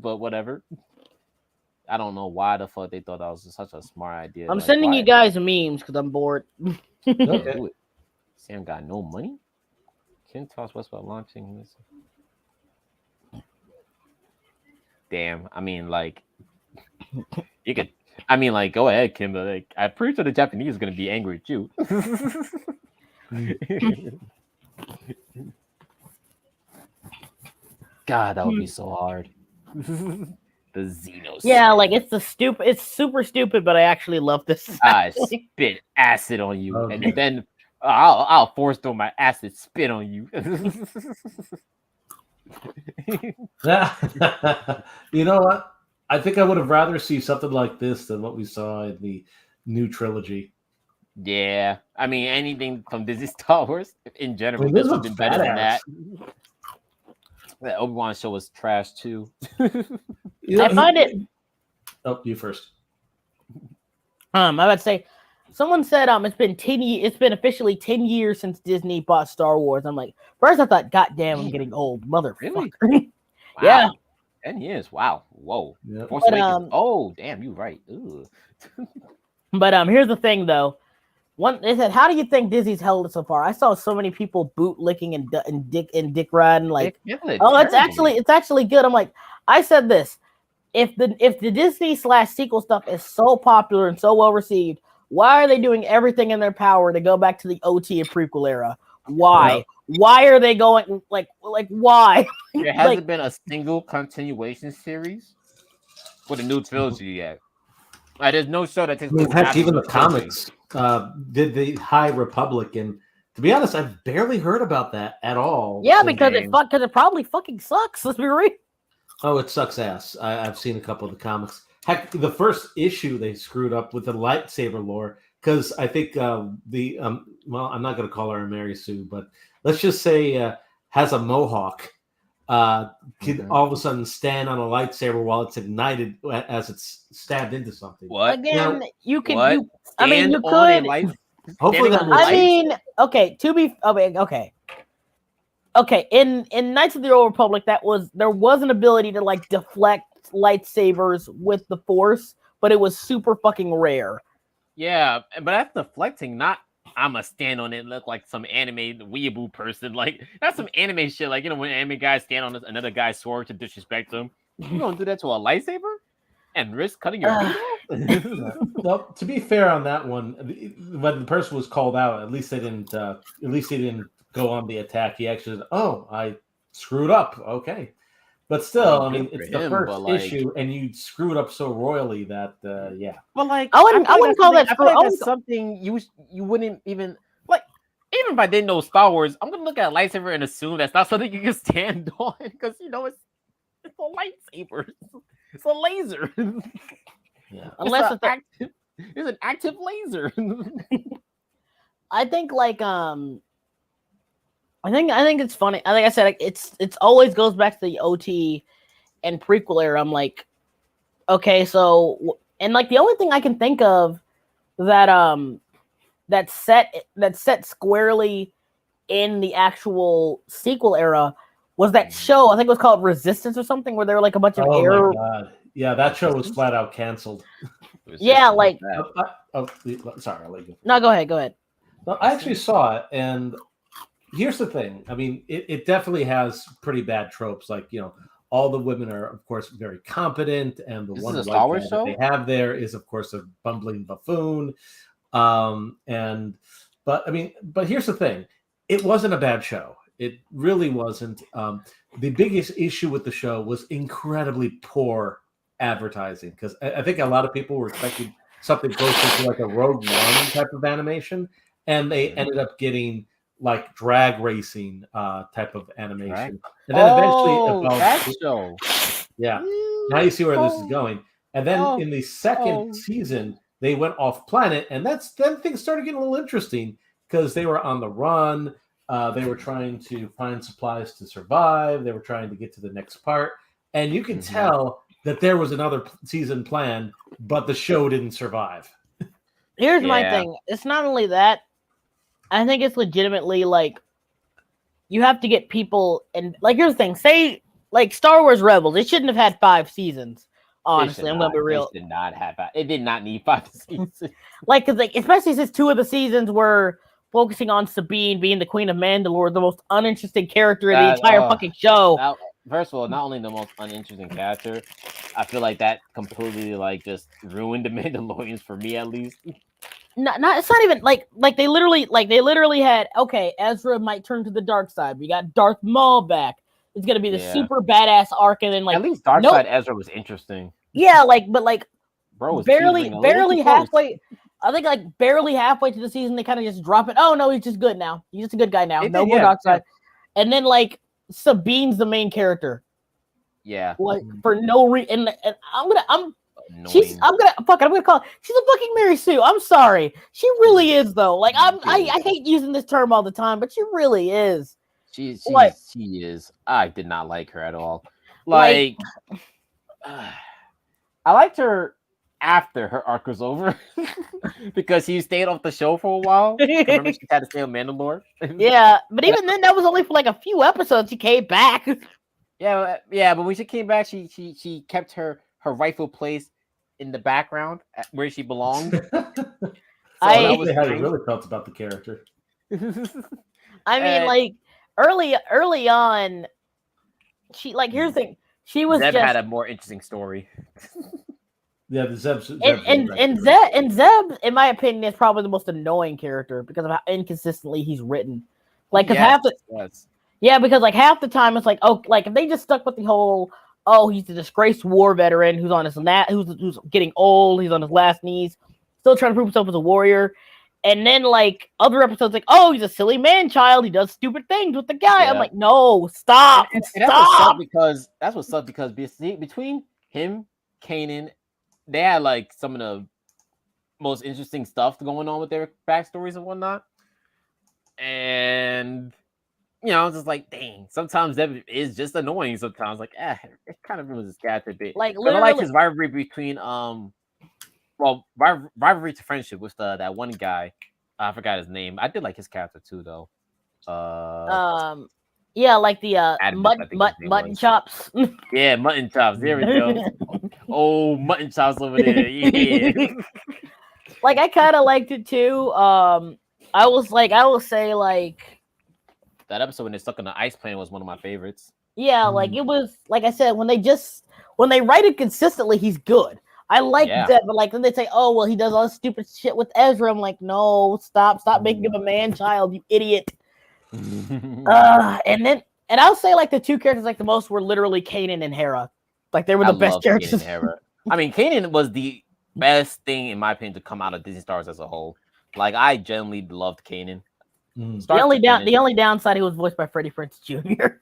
but whatever. I don't know why the fuck they thought that was such a smart idea. I'm sending you guys memes because I'm bored. Okay. Sam got no money. Kim talks about launching this. Damn, I mean, like, you could. I mean, like, go ahead, Kim. But like, I'm pretty sure the Japanese is gonna be angry at you. God, that would be so hard. The Xenos. Yeah, like it's super stupid, but I actually love this. I spit acid on you, and then I'll force throw my acid spit on you. You know what? I think I would have rather see something like this than what we saw in the new trilogy. Yeah, I mean anything from Disney Star Wars in general, this would have been better than that. badass. That Obi-Wan show was trash too. I find it. Oh, you first. I would say, Someone said it's been 10 years. It's been officially 10 years since Disney bought Star Wars. I'm like, first I thought, God damn, I'm getting old, motherfucker. Really? Yeah. Wow. 10 years. Wow. Whoa. Yep. Force But, Awakens. Oh, damn, you right. Ooh. But here's the thing though. They said, how do you think Disney's held it so far? I saw so many people bootlicking and dick riding like, oh, it's actually good. I'm like, I said this. If the Disney / sequel stuff is so popular and so well received, why are they doing everything in their power to go back to the OT and prequel era? Why? Yep. Why are they going like why? There hasn't been a single continuation series for the new trilogy yet. There's no show that takes. Heck, even the comics did the High Republic, and to be honest, I've barely heard about that at all. Yeah, because it probably fucking sucks. Let's be real. Oh, it sucks ass. I've seen a couple of the comics. Heck, the first issue they screwed up with the lightsaber lore because I think well, I'm not going to call her a Mary Sue, but let's just say has a mohawk. Can all of a sudden stand on a lightsaber while it's ignited as it's stabbed into something. What? Again, you could. I mean, you could. Hopefully, I mean, okay. To be okay. In Knights of the Old Republic, there was an ability to like deflect lightsabers with the Force, but it was super fucking rare. Yeah, but that's deflecting, not I'm a stand on it and look like some anime weeaboo person. Like that's some anime shit. Like when anime guys stand on another guy's sword to disrespect them. You don't do that to a lightsaber and risk cutting your feet off. Well, to be fair on that one, when the person was called out, at least he didn't go on the attack. He actually said, "Oh, I screwed up." Okay, but still, I mean, it's the first issue, and you screwed up so royally that, yeah. But like, I wouldn't call that. I feel like that's something you wouldn't even like. Even if I didn't know Star Wars, I'm gonna look at a lightsaber and assume that's not something you can stand on because it's a lightsaber. It's a laser. Yeah. Unless it's an active laser. I think like I think it's funny. Like I said, it's always goes back to the OT and prequel era. I'm like, okay, so and like the only thing I can think of that set squarely in the actual sequel era was that show. I think it was called Resistance or something, where there were like a bunch of air. My God. Yeah, that show was flat out canceled. Yeah, like. Sorry, I'll let you. No, go ahead. No, I actually saw it, and here's the thing. I mean, it definitely has pretty bad tropes. Like, all the women are, of course, very competent, and the one white guy that they have there is, of course, a bumbling buffoon. But here's the thing. It wasn't a bad show. It really wasn't. The biggest issue with the show was incredibly poor advertising, because I think a lot of people were expecting something closer to like a Rogue One type of animation, and they ended up getting like drag racing type of animation. And then eventually that show. Yeah. Now you see where this is going. And then in the second season, they went off planet, and then things started getting a little interesting because they were on the run. They were trying to find supplies to survive. They were trying to get to the next part. And you can tell that there was another season planned, but the show didn't survive. Here's my thing. It's not only that. I think it's legitimately like you have to get people, and like here's the thing. Say like Star Wars Rebels, it shouldn't have had 5 seasons. Honestly, I'm gonna be real. It did not have. It did not need 5 seasons. Like, cause like especially since 2 of the seasons were focusing on Sabine being the Queen of Mandalore, the most uninteresting character in the entire fucking show. First of all, not only the most uninteresting character, I feel like that completely like just ruined the Mandalorians for me at least. It's not even like they literally had Ezra might turn to the dark side. We got Darth Maul back. It's gonna be the super badass arc, and then like at least dark side Ezra was interesting. Yeah, but bro was barely halfway. I think like barely halfway to the season they kind of just drop it. Oh no, he's just good now. He's just a good guy now. No more dark side. And then like Sabine's the main character. Yeah. Like for no reason, and I'm gonna call. She's a fucking Mary Sue. I'm sorry. She really is though. Like I hate using this term all the time, but she really is. She is. I did not like her at all. Like I liked her after her arc was over because she stayed off the show for a while. Remember, she had to stay on Mandalore. Yeah, but even then, that was only for like a few episodes. She came back. Yeah, but when she came back, she kept her rightful place in the background where she belonged. So that was how you really felt about the character. I mean, like early on, she like here's the thing. She was Zeb just had a more interesting story. Yeah, the Zeb and Zeb, in my opinion, is probably the most annoying character because of how inconsistently he's written. Like, because because like half the time it's like, oh, like if they just stuck with the whole, oh, he's a disgraced war veteran who's on his who's getting old, he's on his last knees, still trying to prove himself as a warrior, and then like other episodes like, oh, he's a silly man child, he does stupid things with the guy. I'm like, no, stop, and stop. That's what sucked because between him, Kanan, they had like some of the most interesting stuff going on with their backstories and whatnot. And you know, I was just like, dang, sometimes that is just annoying. Sometimes, like, it kind of ruins his character a bit. Like, literally, I like his rivalry between rivalry to friendship with that one guy. I forgot his name. I did like his character too, though. Yeah, like the mutton chops. Yeah, mutton chops. There we go. Oh, mutton chops over there. Yeah. Like I kind of liked it too. I will say like that episode when they're stuck on the ice plane was one of my favorites. Yeah, like it was like I said, when they write it consistently, he's good. I like that, but like then they say, oh well, he does all this stupid shit with Ezra. I'm like, no, stop making him a man child, you idiot. And I'll say like the two characters like the most were literally Kanan and Hera. Like they were the best characters. Hera. I mean, Kanan was the best thing in my opinion to come out of Disney Stars as a whole. Like I genuinely loved Kanan. The only downside, he was voiced by Freddie Prinze Jr.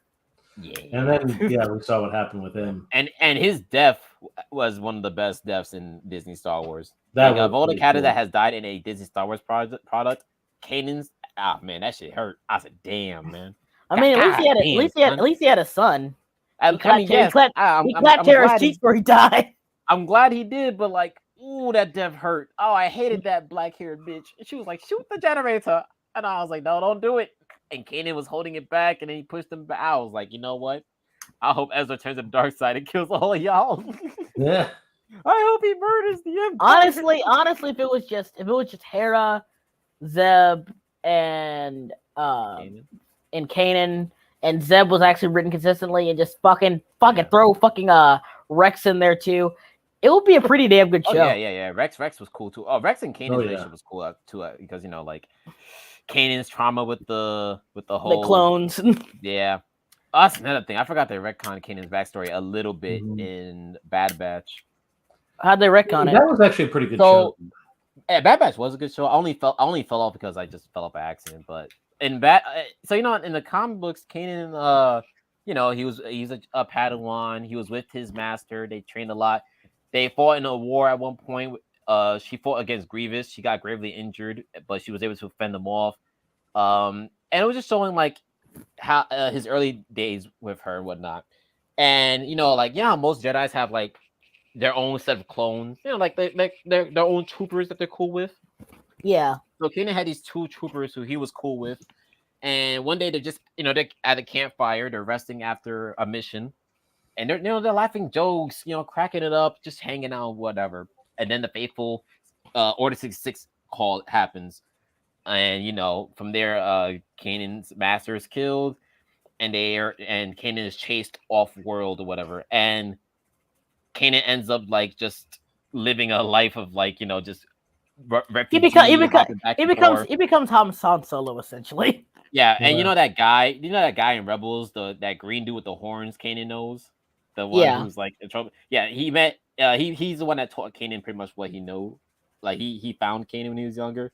Yeah, and then we saw what happened with him. And his death was one of the best deaths in Disney Star Wars. Like, of all the characters that has died in a Disney Star Wars product, Kanan's man, that shit hurt. I said, damn, man. I mean, at least he had a son. He clapped Tara's cheeks before he died. I'm glad he did, but like, ooh, that death hurt. Oh, I hated that black-haired bitch. And she was like, shoot the generator. And I was like, no, don't do it. And Kanan was holding it back, and then he pushed him back. I was like, you know what? I hope Ezra turns to the dark side and kills all of y'all. Yeah. I hope he murders the Empire. Honestly, if it was just Hera, Zeb, and Kanan, and Zeb was actually written consistently, and just fucking throw Rex in there too, it would be a pretty damn good show. Yeah. Rex was cool too. Oh, Rex and Kanan's relationship was cool too, because you know, like Kanan's trauma with the whole clones. Yeah. Oh, that's another thing. I forgot they retconned Kanan's backstory a little bit in Bad Batch. How'd they retcon it? That was actually a pretty good show. Yeah, Bad Batch was a good show. I only fell off because I just fell off by accident. But in so you know, in the comic books, Kanan, you know, he's a Padawan. He was with his master. They trained a lot. They fought in a war at one point. She fought against Grievous. She got gravely injured, but she was able to fend them off. And it was just showing like how his early days with her and whatnot. And you know, like most Jedis have like their own set of clones. You know, like their own troopers that they're cool with. Yeah. So Kanan had these two troopers who he was cool with. And one day they're just, they're at a campfire. They're resting after a mission. And they're laughing jokes, cracking it up, just hanging out, whatever. And then the faithful Order 66 call happens. And, from there, Kanan's master is killed. And Kanan is chased off world or whatever. And Kanan ends up like just living a life of like, just refugee. He becomes Han Solo essentially. Yeah, and that guy in Rebels, that green dude with the horns, Kanan knows, the one who's like in trouble. Yeah, he met. He's the one that taught Kanan pretty much what he knows. Like he found Kanan when he was younger.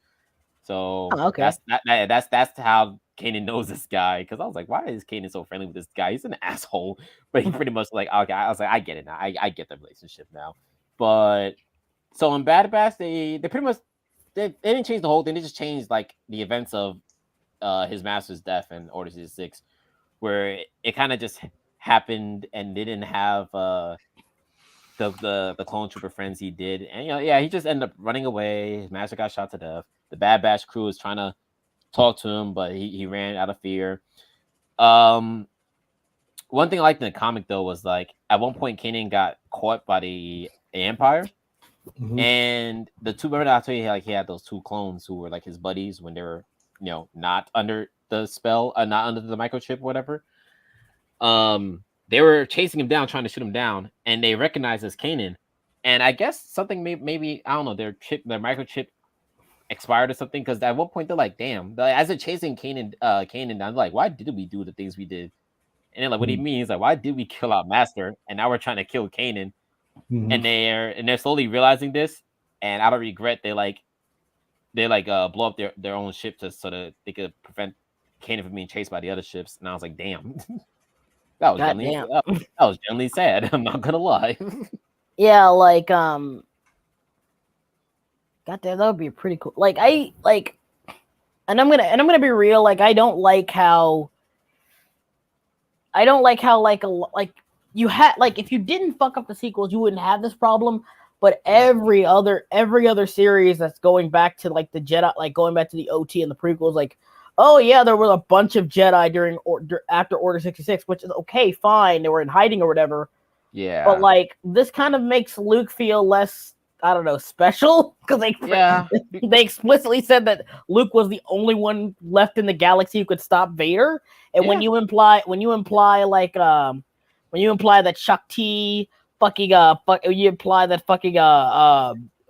So that's how Kanan knows this guy. Because I was like, why is Kanan so friendly with this guy? He's an asshole, but he pretty much like, okay. I was like, I get it now. I get the relationship now. But so in Bad Batch, they pretty much they didn't change the whole thing. They just changed like the events of his master's death in Order 66, where it kind of just happened and they didn't have the clone trooper friends he did, and yeah, he just ended up running away. His master got shot to death. The Bad Batch crew was trying to talk to him, but he ran out of fear. One thing I liked in the comic though was like at one point Kanan got caught by the Empire, and the two. Remember I told you he had those two clones who were like his buddies when they were not under the spell, not under the microchip, whatever. They were chasing him down, trying to shoot him down, and they recognized as Kanan. And I guess something maybe I don't know, their microchip expired or something, because at one point they're like, damn, as they're chasing Kanan down, like, why did we do the things we did? And they're like, what do you mean? He's like, why did we kill our master? And now we're trying to kill Kanan. And they're slowly realizing this, and out of regret, they blow up their own ship so that they could prevent Kanan from being chased by the other ships. And I was like, damn. That was genuinely sad. I'm not gonna lie. Yeah, like goddamn, that would be pretty cool. Like and I'm gonna be real. Like I don't like how you had if you didn't fuck up the sequels, you wouldn't have this problem. But every other series that's going back to like the Jedi, like going back to the OT and the prequels, like, oh yeah, there were a bunch of Jedi after Order 66, which is okay, fine. They were in hiding or whatever. Yeah. But like this kind of makes Luke feel less, I don't know, special, because they explicitly said that Luke was the only one left in the galaxy who could stop Vader. And when you imply that Shakti fucking you imply that fucking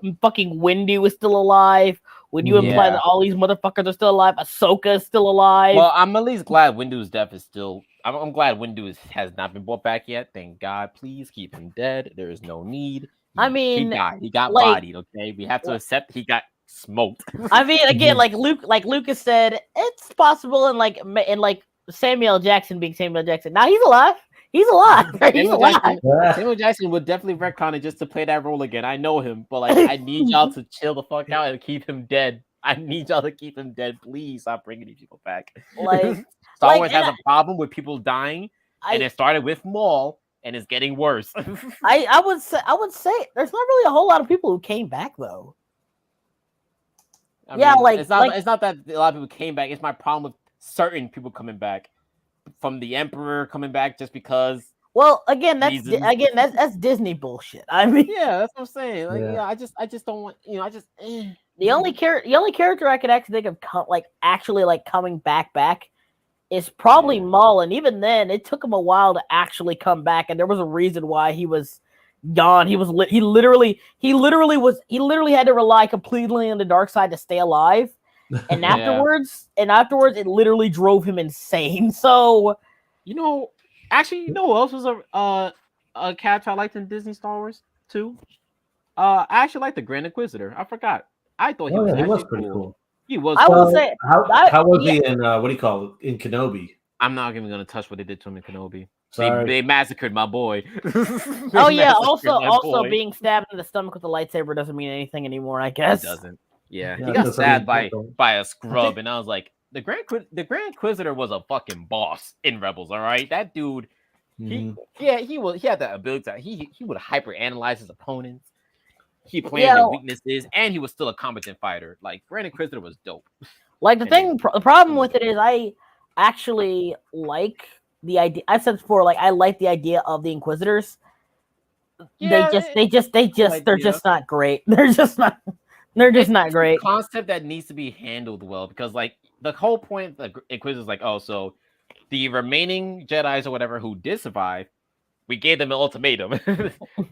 Windu is still alive. When you imply that all these motherfuckers are still alive, Ahsoka is still alive. Well, I'm at least glad Windu's death is still. I'm glad Windu has not been brought back yet. Thank God. Please keep him dead. There is no need. He died. He got bodied. Okay, we have to accept he got smoked. I mean, again, like Lucas said, it's possible, and like Samuel Jackson being Samuel Jackson. Now he's alive. He's alive. He's alive. Samuel Jackson would definitely retcon it just to play that role again. I know him, but like, I need y'all to chill the fuck out and keep him dead. I need y'all to keep him dead. Please stop bringing these people back. Like Star Wars has a problem with people dying, and it started with Maul, and it's getting worse. I would say there's not really a whole lot of people who came back though. I mean, it's not that a lot of people came back. It's my problem with certain people coming back. From the Emperor coming back just because. Well, again, that's Disney bullshit. I mean, yeah, that's what I'm saying. Like, I just don't want. The only character I could actually think of actually coming back is probably Maul, and even then, it took him a while to actually come back, and there was a reason why he was gone. He literally had to rely completely on the dark side to stay alive. And afterwards, it literally drove him insane. So, actually, you know who else was a character I liked in Disney Star Wars too? I actually liked the Grand Inquisitor. I forgot. I thought he was pretty cool. He was. I would say. How was he in what do you call it, in Kenobi? I'm not even gonna touch what they did to him in Kenobi. Sorry. They massacred my boy. Oh yeah. Also, being stabbed in the stomach with a lightsaber doesn't mean anything anymore. I guess it doesn't. Yeah, he got stabbed by a scrub, and I was like, the Grand Inquisitor was a fucking boss in Rebels. All right, that dude, he had that ability. He would hyper analyze his opponents. He planned their weaknesses, and he was still a competent fighter. Like Grand Inquisitor was dope. Like the problem with it is, I actually like the idea. I said before, like I like the idea of the Inquisitors. Yeah, they're just not great. They're just not. They're just not great. It's a concept that needs to be handled well, because like the whole point of the Inquisitor is like, oh, so the remaining Jedis or whatever who did survive, we gave them an ultimatum: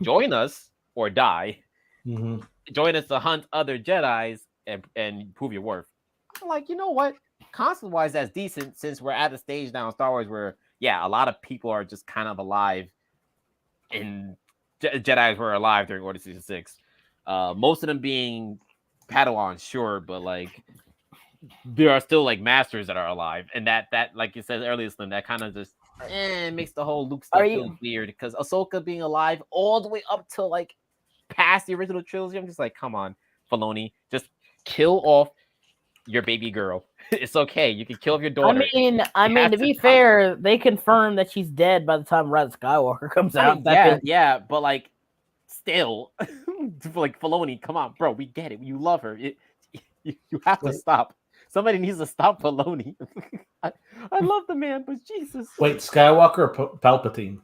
join us or die. Join us to hunt other Jedis and prove your worth. I'm like, you know what? Concept wise, that's decent, since we're at the stage now in Star Wars where a lot of people are just kind of alive, and Jedis were alive during Order 66. Most of them being Padawans, sure, but like there are still like masters that are alive, and that like you said earlier, Slim, that kind of just makes the whole Luke stuff feel weird, because Ahsoka being alive all the way up to like past the original trilogy, I'm just like, come on, Filoni, just kill off your baby girl. It's okay, you can kill off your daughter. I mean, to be fair, they confirmed that she's dead by the time Rise of Skywalker comes out. Yeah, but like still, like Filoni, come on, bro, we get it. You love her. You have to stop. Somebody needs to stop Filoni. I love the man, but Jesus. Wait, Skywalker or Palpatine?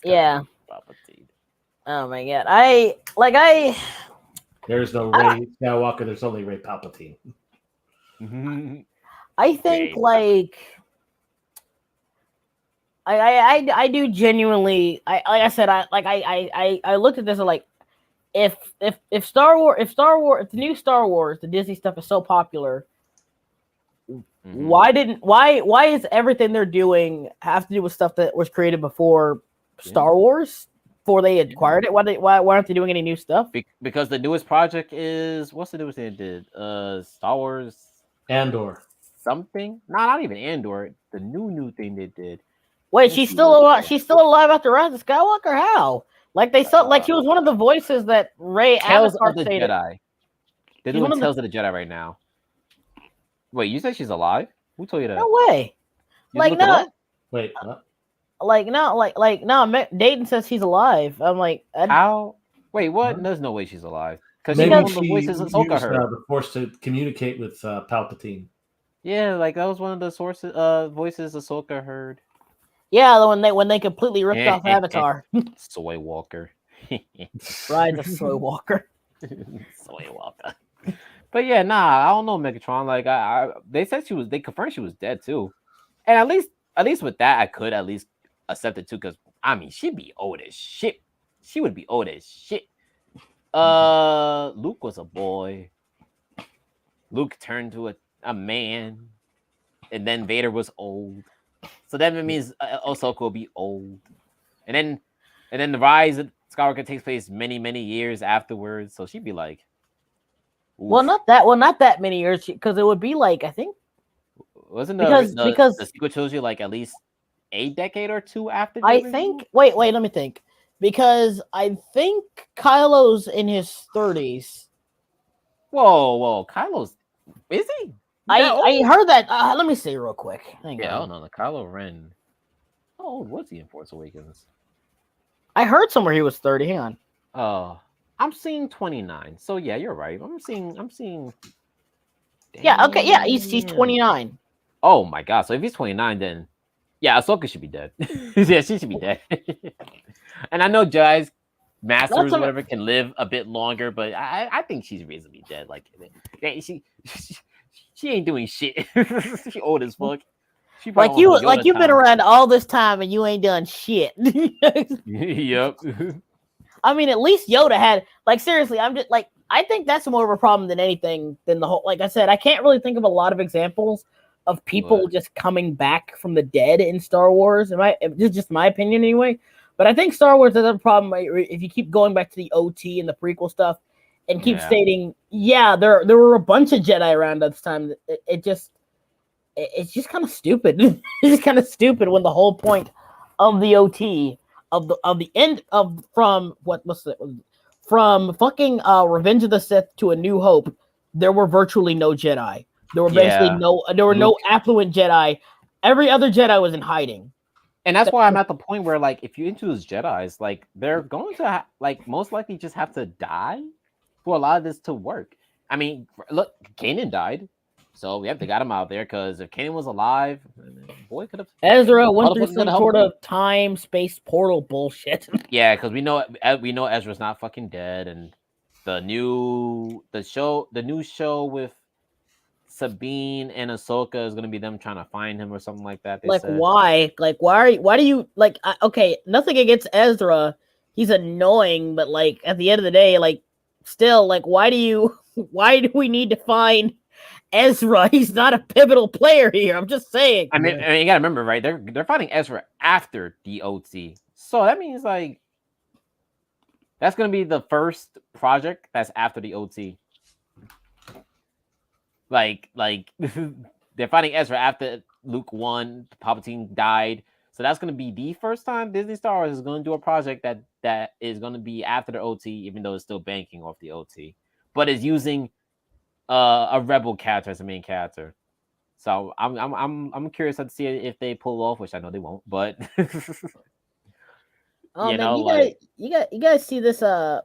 Yeah. Palpatine. Oh my god. There's no Ray Skywalker. There's only Ray Palpatine. I think I do genuinely. I said I looked at this and like if the new Star Wars, the Disney stuff is so popular, why is everything they're doing have to do with stuff that was created before Star Wars? Before they acquired it? Why aren't they doing any new stuff? Because the newest project is what's the newest thing they did? Star Wars Andor. Something? No, not even Andor. The new thing they did. Wait, she's still alive. She's still alive after Rise of Skywalker. How? Like they saw, like she was one of the voices that Rey Tales Avatar of the stated. Jedi. They're doing Tales of the Jedi right now. Wait, you said she's alive? Who told you that? No way. You Like no. Wait, what? Like no. Dayton says she's alive. I'm like, how? Wait, what? Huh? There's no way she's alive. Because Maybe one of the she voices used Ahsoka heard. the Force to communicate with Palpatine. Yeah, like that was one of the sources, voices Ahsoka heard. Yeah, when they completely ripped off Avatar. Soy Walker. Rise of Soy Walker. Soy Walker. But yeah, nah, I don't know Megatron. Like they said they confirmed she was dead too, and at least with that, I could at least accept it too. Because I mean, she'd be old as shit. She would be old as shit. Luke was a boy. Luke turned to a man, and then Vader was old. So that means Ahsoka will be old, and then the rise of Skywalker takes place many years afterwards. So she'd be like, oof. Well, not that many years, because it would be like I think wasn't because the sequel trilogy like at least a decade or two after. I think. Wait, let me think. Because I think Kylo's in his 30s. Whoa, Kylo's is he? I heard that. Let me see real quick. Yeah, oh no, the Kylo Ren. How old was he in Force Awakens? I heard somewhere he was 30. Hang on. I'm seeing 29. So yeah, you're right. I'm seeing. Damn. Yeah. Okay. Yeah. He's 29. Oh my god. So if he's 29, then yeah, Ahsoka should be dead. Yeah, she should be dead. And I know Jedi's masters or whatever can live a bit longer, but I think she's reasonably dead. Like she ain't doing shit. She old as fuck. You've been around all this time and you ain't done shit. Yep. I mean, at least Yoda had seriously. I'm just I think that's more of a problem than anything than the whole. Like I said, I can't really think of a lot of examples of people just coming back from the dead in Star Wars. This is just my opinion anyway. But I think Star Wars has a problem if you keep going back to the OT and the prequel stuff and keep stating, there were a bunch of Jedi around at this time. It's just kind of stupid. It's just kind of stupid when the whole point of the OT of the end of from fucking Revenge of the Sith to A New Hope, there were virtually no Jedi. There were basically no affluent Jedi. Every other Jedi was in hiding. And that's why I'm at the point where, like, if you introduce Jedis, like, they're going to, most likely just have to die for a lot of this to work. I mean, look, Kanan died, so we have to get him out there, because if Kanan was alive, boy could have... Ezra went through some sort of time-space portal bullshit. Yeah, because we know Ezra's not fucking dead, and the new show with Sabine and Ahsoka is gonna be them trying to find him or something like that. Why? Why do you okay, nothing against Ezra. He's annoying, but at the end of the day, still, why do we need to find Ezra? He's not a pivotal player here. I'm just saying. I mean you gotta remember, right? They're finding Ezra after the OT. So that means that's gonna be the first project that's after the OT. They're finding Ezra after Luke won, Palpatine died. So that's going to be the first time Disney Star Wars is going to do a project that is going to be after the OT, even though it's still banking off the OT, but is using a rebel character as a main character. So I'm curious to see if they pull off, which I know they won't, but Oh You man, know, like you guys see this the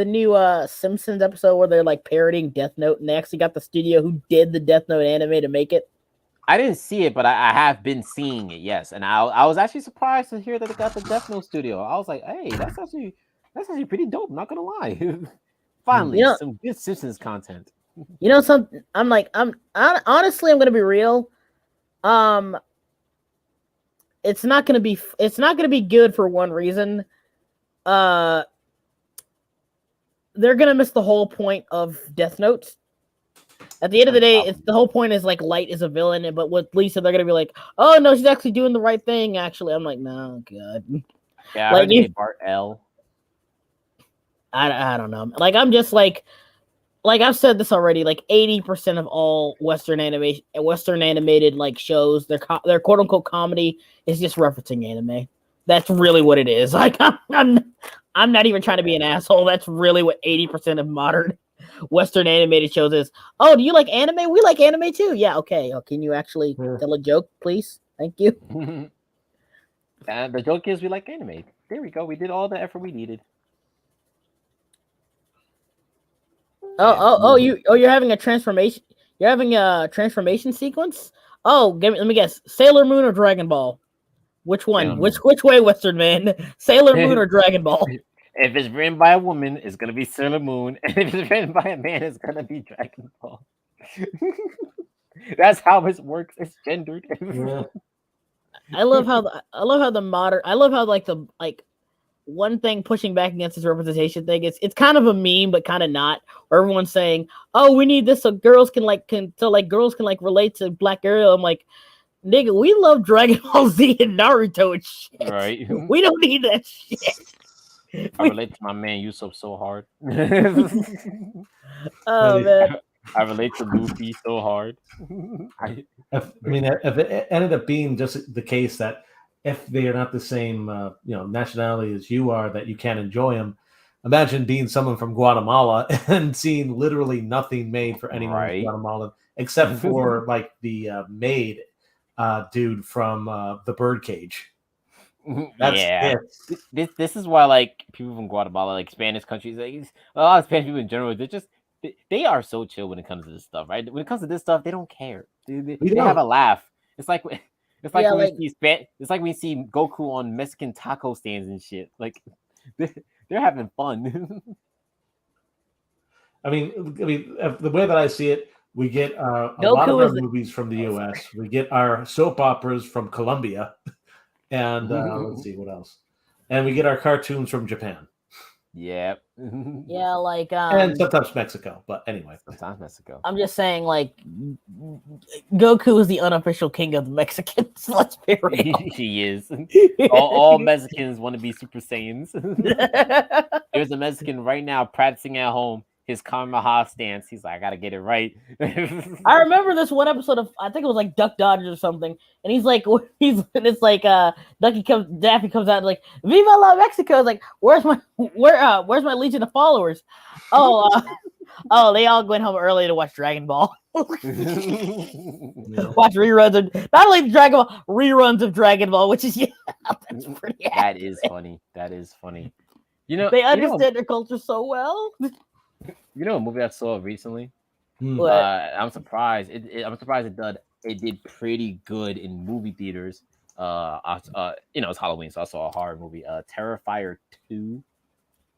new Simpsons episode where they're like parodying Death Note, and they actually got the studio who did the Death Note anime to make it. I didn't see it, but I have been seeing it. Yes, and I was actually surprised to hear that they got the Death Note studio. I was like, hey, that's actually pretty dope. Not gonna lie. Finally, You know, some good Simpsons content. you know something. Honestly, I'm gonna be real. It's not gonna be good for one reason. They're gonna miss the whole point of Death Note. At the end of the day, it's the whole point is like Light is a villain, but with Lisa, they're gonna be like, "Oh no, she's actually doing the right thing." Actually, I'm like, "No, God." Yeah, I like heard they made Bart L. I don't know. Like I'm just like I've said this already. Like 80% of all Western animated like shows, their quote unquote comedy is just referencing anime. That's really what it is. Like I'm not even trying to be an asshole. That's really what 80% of modern Western animated shows is. Oh, do you like anime? We like anime too. Yeah, okay. Oh, can you actually tell a joke, please? Thank you. And the joke is we like anime. There we go. We did all the effort we needed. You're having a transformation. You're having a transformation sequence. Oh, let me guess. Sailor Moon or Dragon Ball? Which one? Which way, Western man? Sailor Moon or Dragon Ball? If it's written by a woman, it's gonna be Sailor Moon, and if it's written by a man, it's gonna be Dragon Ball. That's how it works. It's gendered. Yeah. I love how one thing pushing back against this representation thing. It's kind of a meme, but kind of not. Where everyone's saying, "Oh, we need this so girls can relate to Black Girl." I'm like, nigga, we love Dragon Ball Z and Naruto and shit. Right? We don't need that shit. I relate to my man Yusuf so hard. Oh man, I relate to Luffy so hard. If it ended up being just the case that if they are not the same, nationality as you are, that you can't enjoy them. Imagine being someone from Guatemala and seeing literally nothing made for anyone in Guatemala except for like the maid dude from the Birdcage. That's it. This is why like people from Guatemala, like Spanish countries, like a lot of Spanish people in general, they are so chill when it comes to this stuff, right? When it comes to this stuff, they don't care. They have a laugh. It's like when we see Goku on Mexican taco stands and shit. Like they're having fun. I mean, the way that I see it, we get a lot of our movies from the U.S. We get our soap operas from Colombia, and let's see what else. And we get our cartoons from Japan. Yeah. Yeah, like and sometimes Mexico, but anyway. Sometimes Mexico. I'm just saying, like, Goku is the unofficial king of the Mexicans. Let's be real. He is. All Mexicans want to be Super Saiyans. There's a Mexican right now practicing at home his Kamehameha stance. He's like, I gotta get it right. I remember this one episode of, I think it was like Duck Dodgers or something, and it's like Daffy comes out like, Viva la Mexico. It's like, where's my legion of followers? Oh, they all went home early to watch Dragon Ball. Watch reruns of not only Dragon Ball, reruns of Dragon Ball, which is that's pretty. That is funny. That is funny. You know, they understand their culture so well. You know a movie I saw recently? I'm surprised. It did pretty good in movie theaters. It's Halloween, so I saw a horror movie. Terrifier 2.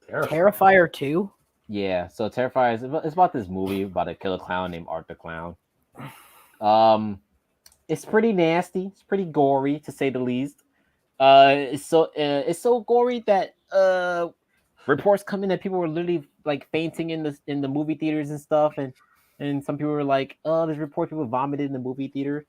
Terrifier 2? Yeah, so Terrifier it's about this movie about a killer clown named Art the Clown. It's pretty nasty. It's pretty gory, to say the least. It's so gory that reports come in that people were literally like fainting in the movie theaters and stuff, and some people were like, "Oh, there's reports people vomited in the movie theater,"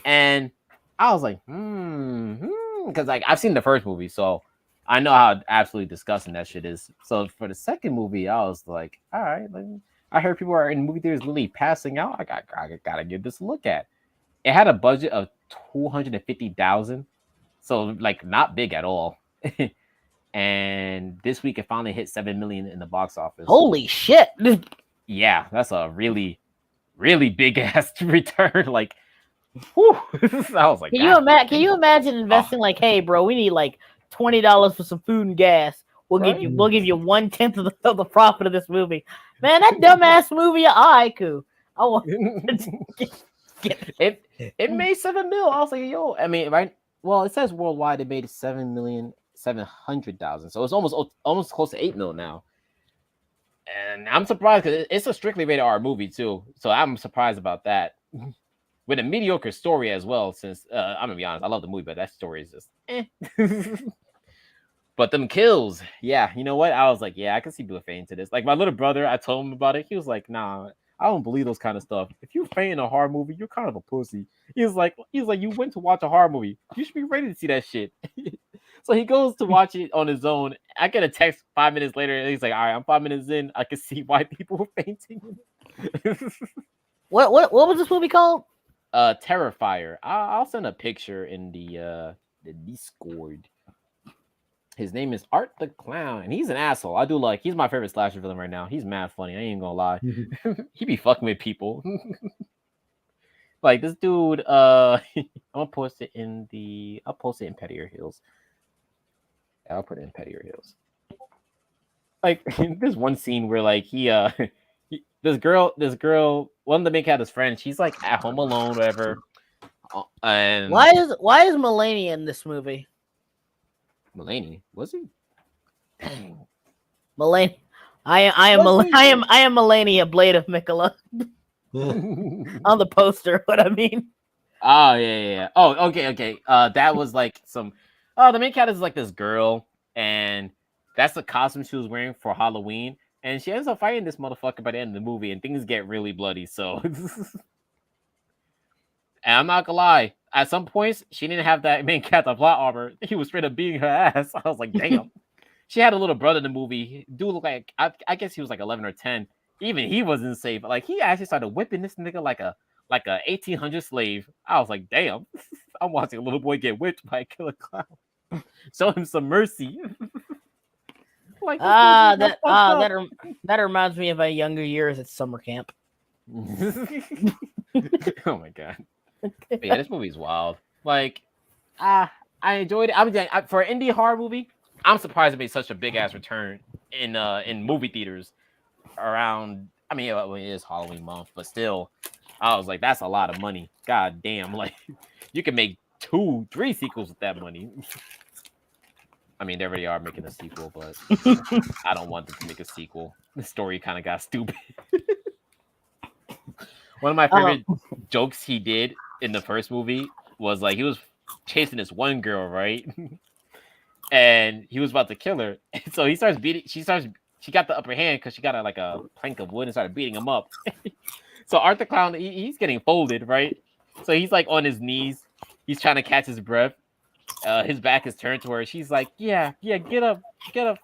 and I was like, because like I've seen the first movie, so I know how absolutely disgusting that shit is. So for the second movie, I was like, all right, I heard people are in movie theaters literally passing out. I gotta give this a look at. It had a budget of $250,000, so like not big at all. And this week it finally hit 7 million in the box office. Holy shit! Yeah, that's a really, really big ass return. Like, whew. I was like, can you imagine investing like, hey, bro, we need like $20 for some food and gas. We'll give you 1/10 of the profit of this movie. Man, that dumbass movie of Aiku. I want it made 7 mil. I was like, yo, I mean, right? Well, it says worldwide it made 7,700,000. So it's almost close to 8 mil now. And I'm surprised because it's a strictly rated R movie too. So I'm surprised about that. With a mediocre story as well, since I'm gonna be honest, I love the movie, but that story is just But them kills, yeah, you know what? I was like, yeah, I can see people fainting to this. Like my little brother, I told him about it. He was like, nah, I don't believe those kind of stuff. If you faint in a horror movie, you're kind of a pussy. He's like, you went to watch a horror movie. You should be ready to see that shit. So he goes to watch it on his own. I get a text 5 minutes later, and he's like, all right, I'm 5 minutes in. I can see why people were fainting. What was this movie called? Terrifier. I'll send a picture in the Discord. His name is Art the Clown, and he's an asshole. I do like. He's my favorite slasher villain right now. He's mad funny. I ain't gonna lie. He be fucking with people. Like this dude. I'm gonna post it in the. I'll post it in Pettier Hills. I'll put it in Pettier Hills. Like there's one scene where like this girl, one of the main character's friends, she's like at home alone, whatever. And why is Mulaney in this movie? Mulaney, was he? Dang. Mulaney. I am Mulaney, a blade of Mikola. On the poster, what I mean. Oh yeah. Oh, okay. That was like some. Oh, the main character is like this girl, and that's the costume she was wearing for Halloween. And she ends up fighting this motherfucker by the end of the movie, and things get really bloody. So, and I'm not gonna lie, at some points she didn't have that main character plot armor. He was straight up beating her ass. I was like, damn. She had a little brother in the movie. Dude looked like I guess he was like 11 or 10. Even he wasn't safe. Like he actually started whipping this nigga like a 1800 slave. I was like, damn. I'm watching a little boy get whipped by a killer clown. Show him some mercy. Like, that reminds me of my younger years at summer camp. Oh my god. But yeah, this movie's wild. Like, I enjoyed it. For an indie horror movie, I'm surprised it made such a big ass return in movie theaters around. I mean, it is Halloween month, but still, I was like, that's a lot of money. God damn, like you can make 2-3 sequels with that money. I mean, they already are making a sequel, but I don't want them to make a sequel. The story kind of got stupid. One of my favorite jokes he did in the first movie was like he was chasing this one girl, right? And he was about to kill her. So he starts beating. She got the upper hand because she got a plank of wood and started beating him up. So Art the Clown, he's getting folded, right? So he's like on his knees. He's trying to catch his breath. His back is turned to her. She's like, yeah, get up,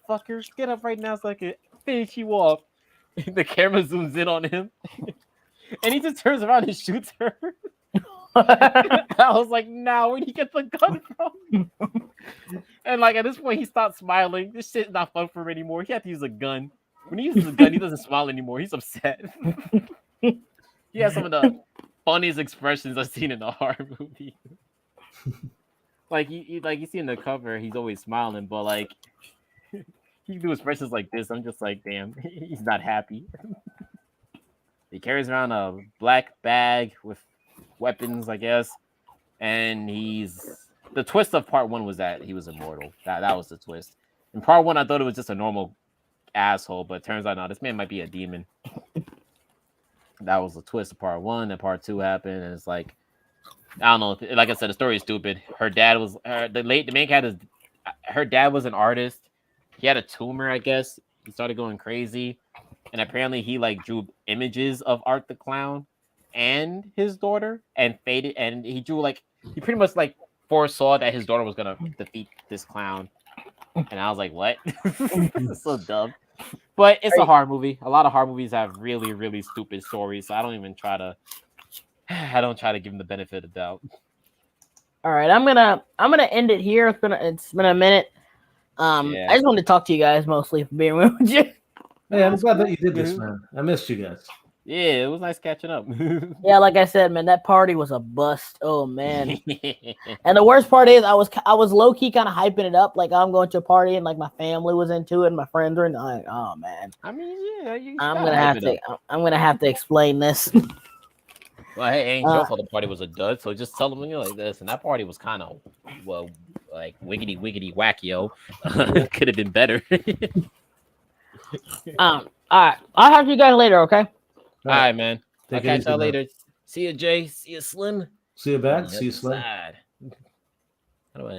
fucker, get up right now so I can finish you off. The camera zooms in on him, and he just turns around and shoots her. I was like, nah, where'd he get the gun from? And like at this point, he stopped smiling. This shit's not fun for him anymore. He had to use a gun. When he uses a gun, he doesn't smile anymore. He's upset. He has some of the funniest expressions I've seen in a horror movie. Like you see in the cover, he's always smiling, but like he do expressions like this. I'm just like, damn, he's not happy. He carries around a black bag with weapons, I guess, and the twist of part 1 was that he was immortal. That was the twist. In part 1, I thought it was just a normal asshole, but it turns out no, this man might be a demon. That was the twist of part 1, and part 2 happened, and it's like, I don't know. Like I said, the story is stupid. Her dad was the main character. Her dad was an artist. He had a tumor, I guess. He started going crazy, and apparently he like drew images of Art the Clown and his daughter, and faded. And he pretty much like foresaw that his daughter was gonna defeat this clown. And I was like, what? This is so dumb. But it's a horror movie. A lot of horror movies have really, really stupid stories, so I don't try to give him the benefit of the doubt. All right, I'm gonna end it here. It's been a minute. I just wanted to talk to you guys mostly for being with you. Hey, I'm glad that you did this, man. I missed you guys. Yeah, it was nice catching up. Yeah, like I said, man, that party was a bust. Oh man. And the worst part is I was low key kind of hyping it up, like I'm going to a party and like my family was into it and my friends were into it. Like, oh man. I mean, yeah, I'm gonna have to explain this. Well, hey, ain't your fault the party was a dud, so just tell them like this. And that party was kind of like wiggity wackio. Could have been better. All right, I'll talk to you guys later. Okay. All right, man. I'll catch y'all man. later. See you, Jay. See you, Slim. See you back. See you, Slim. How do I?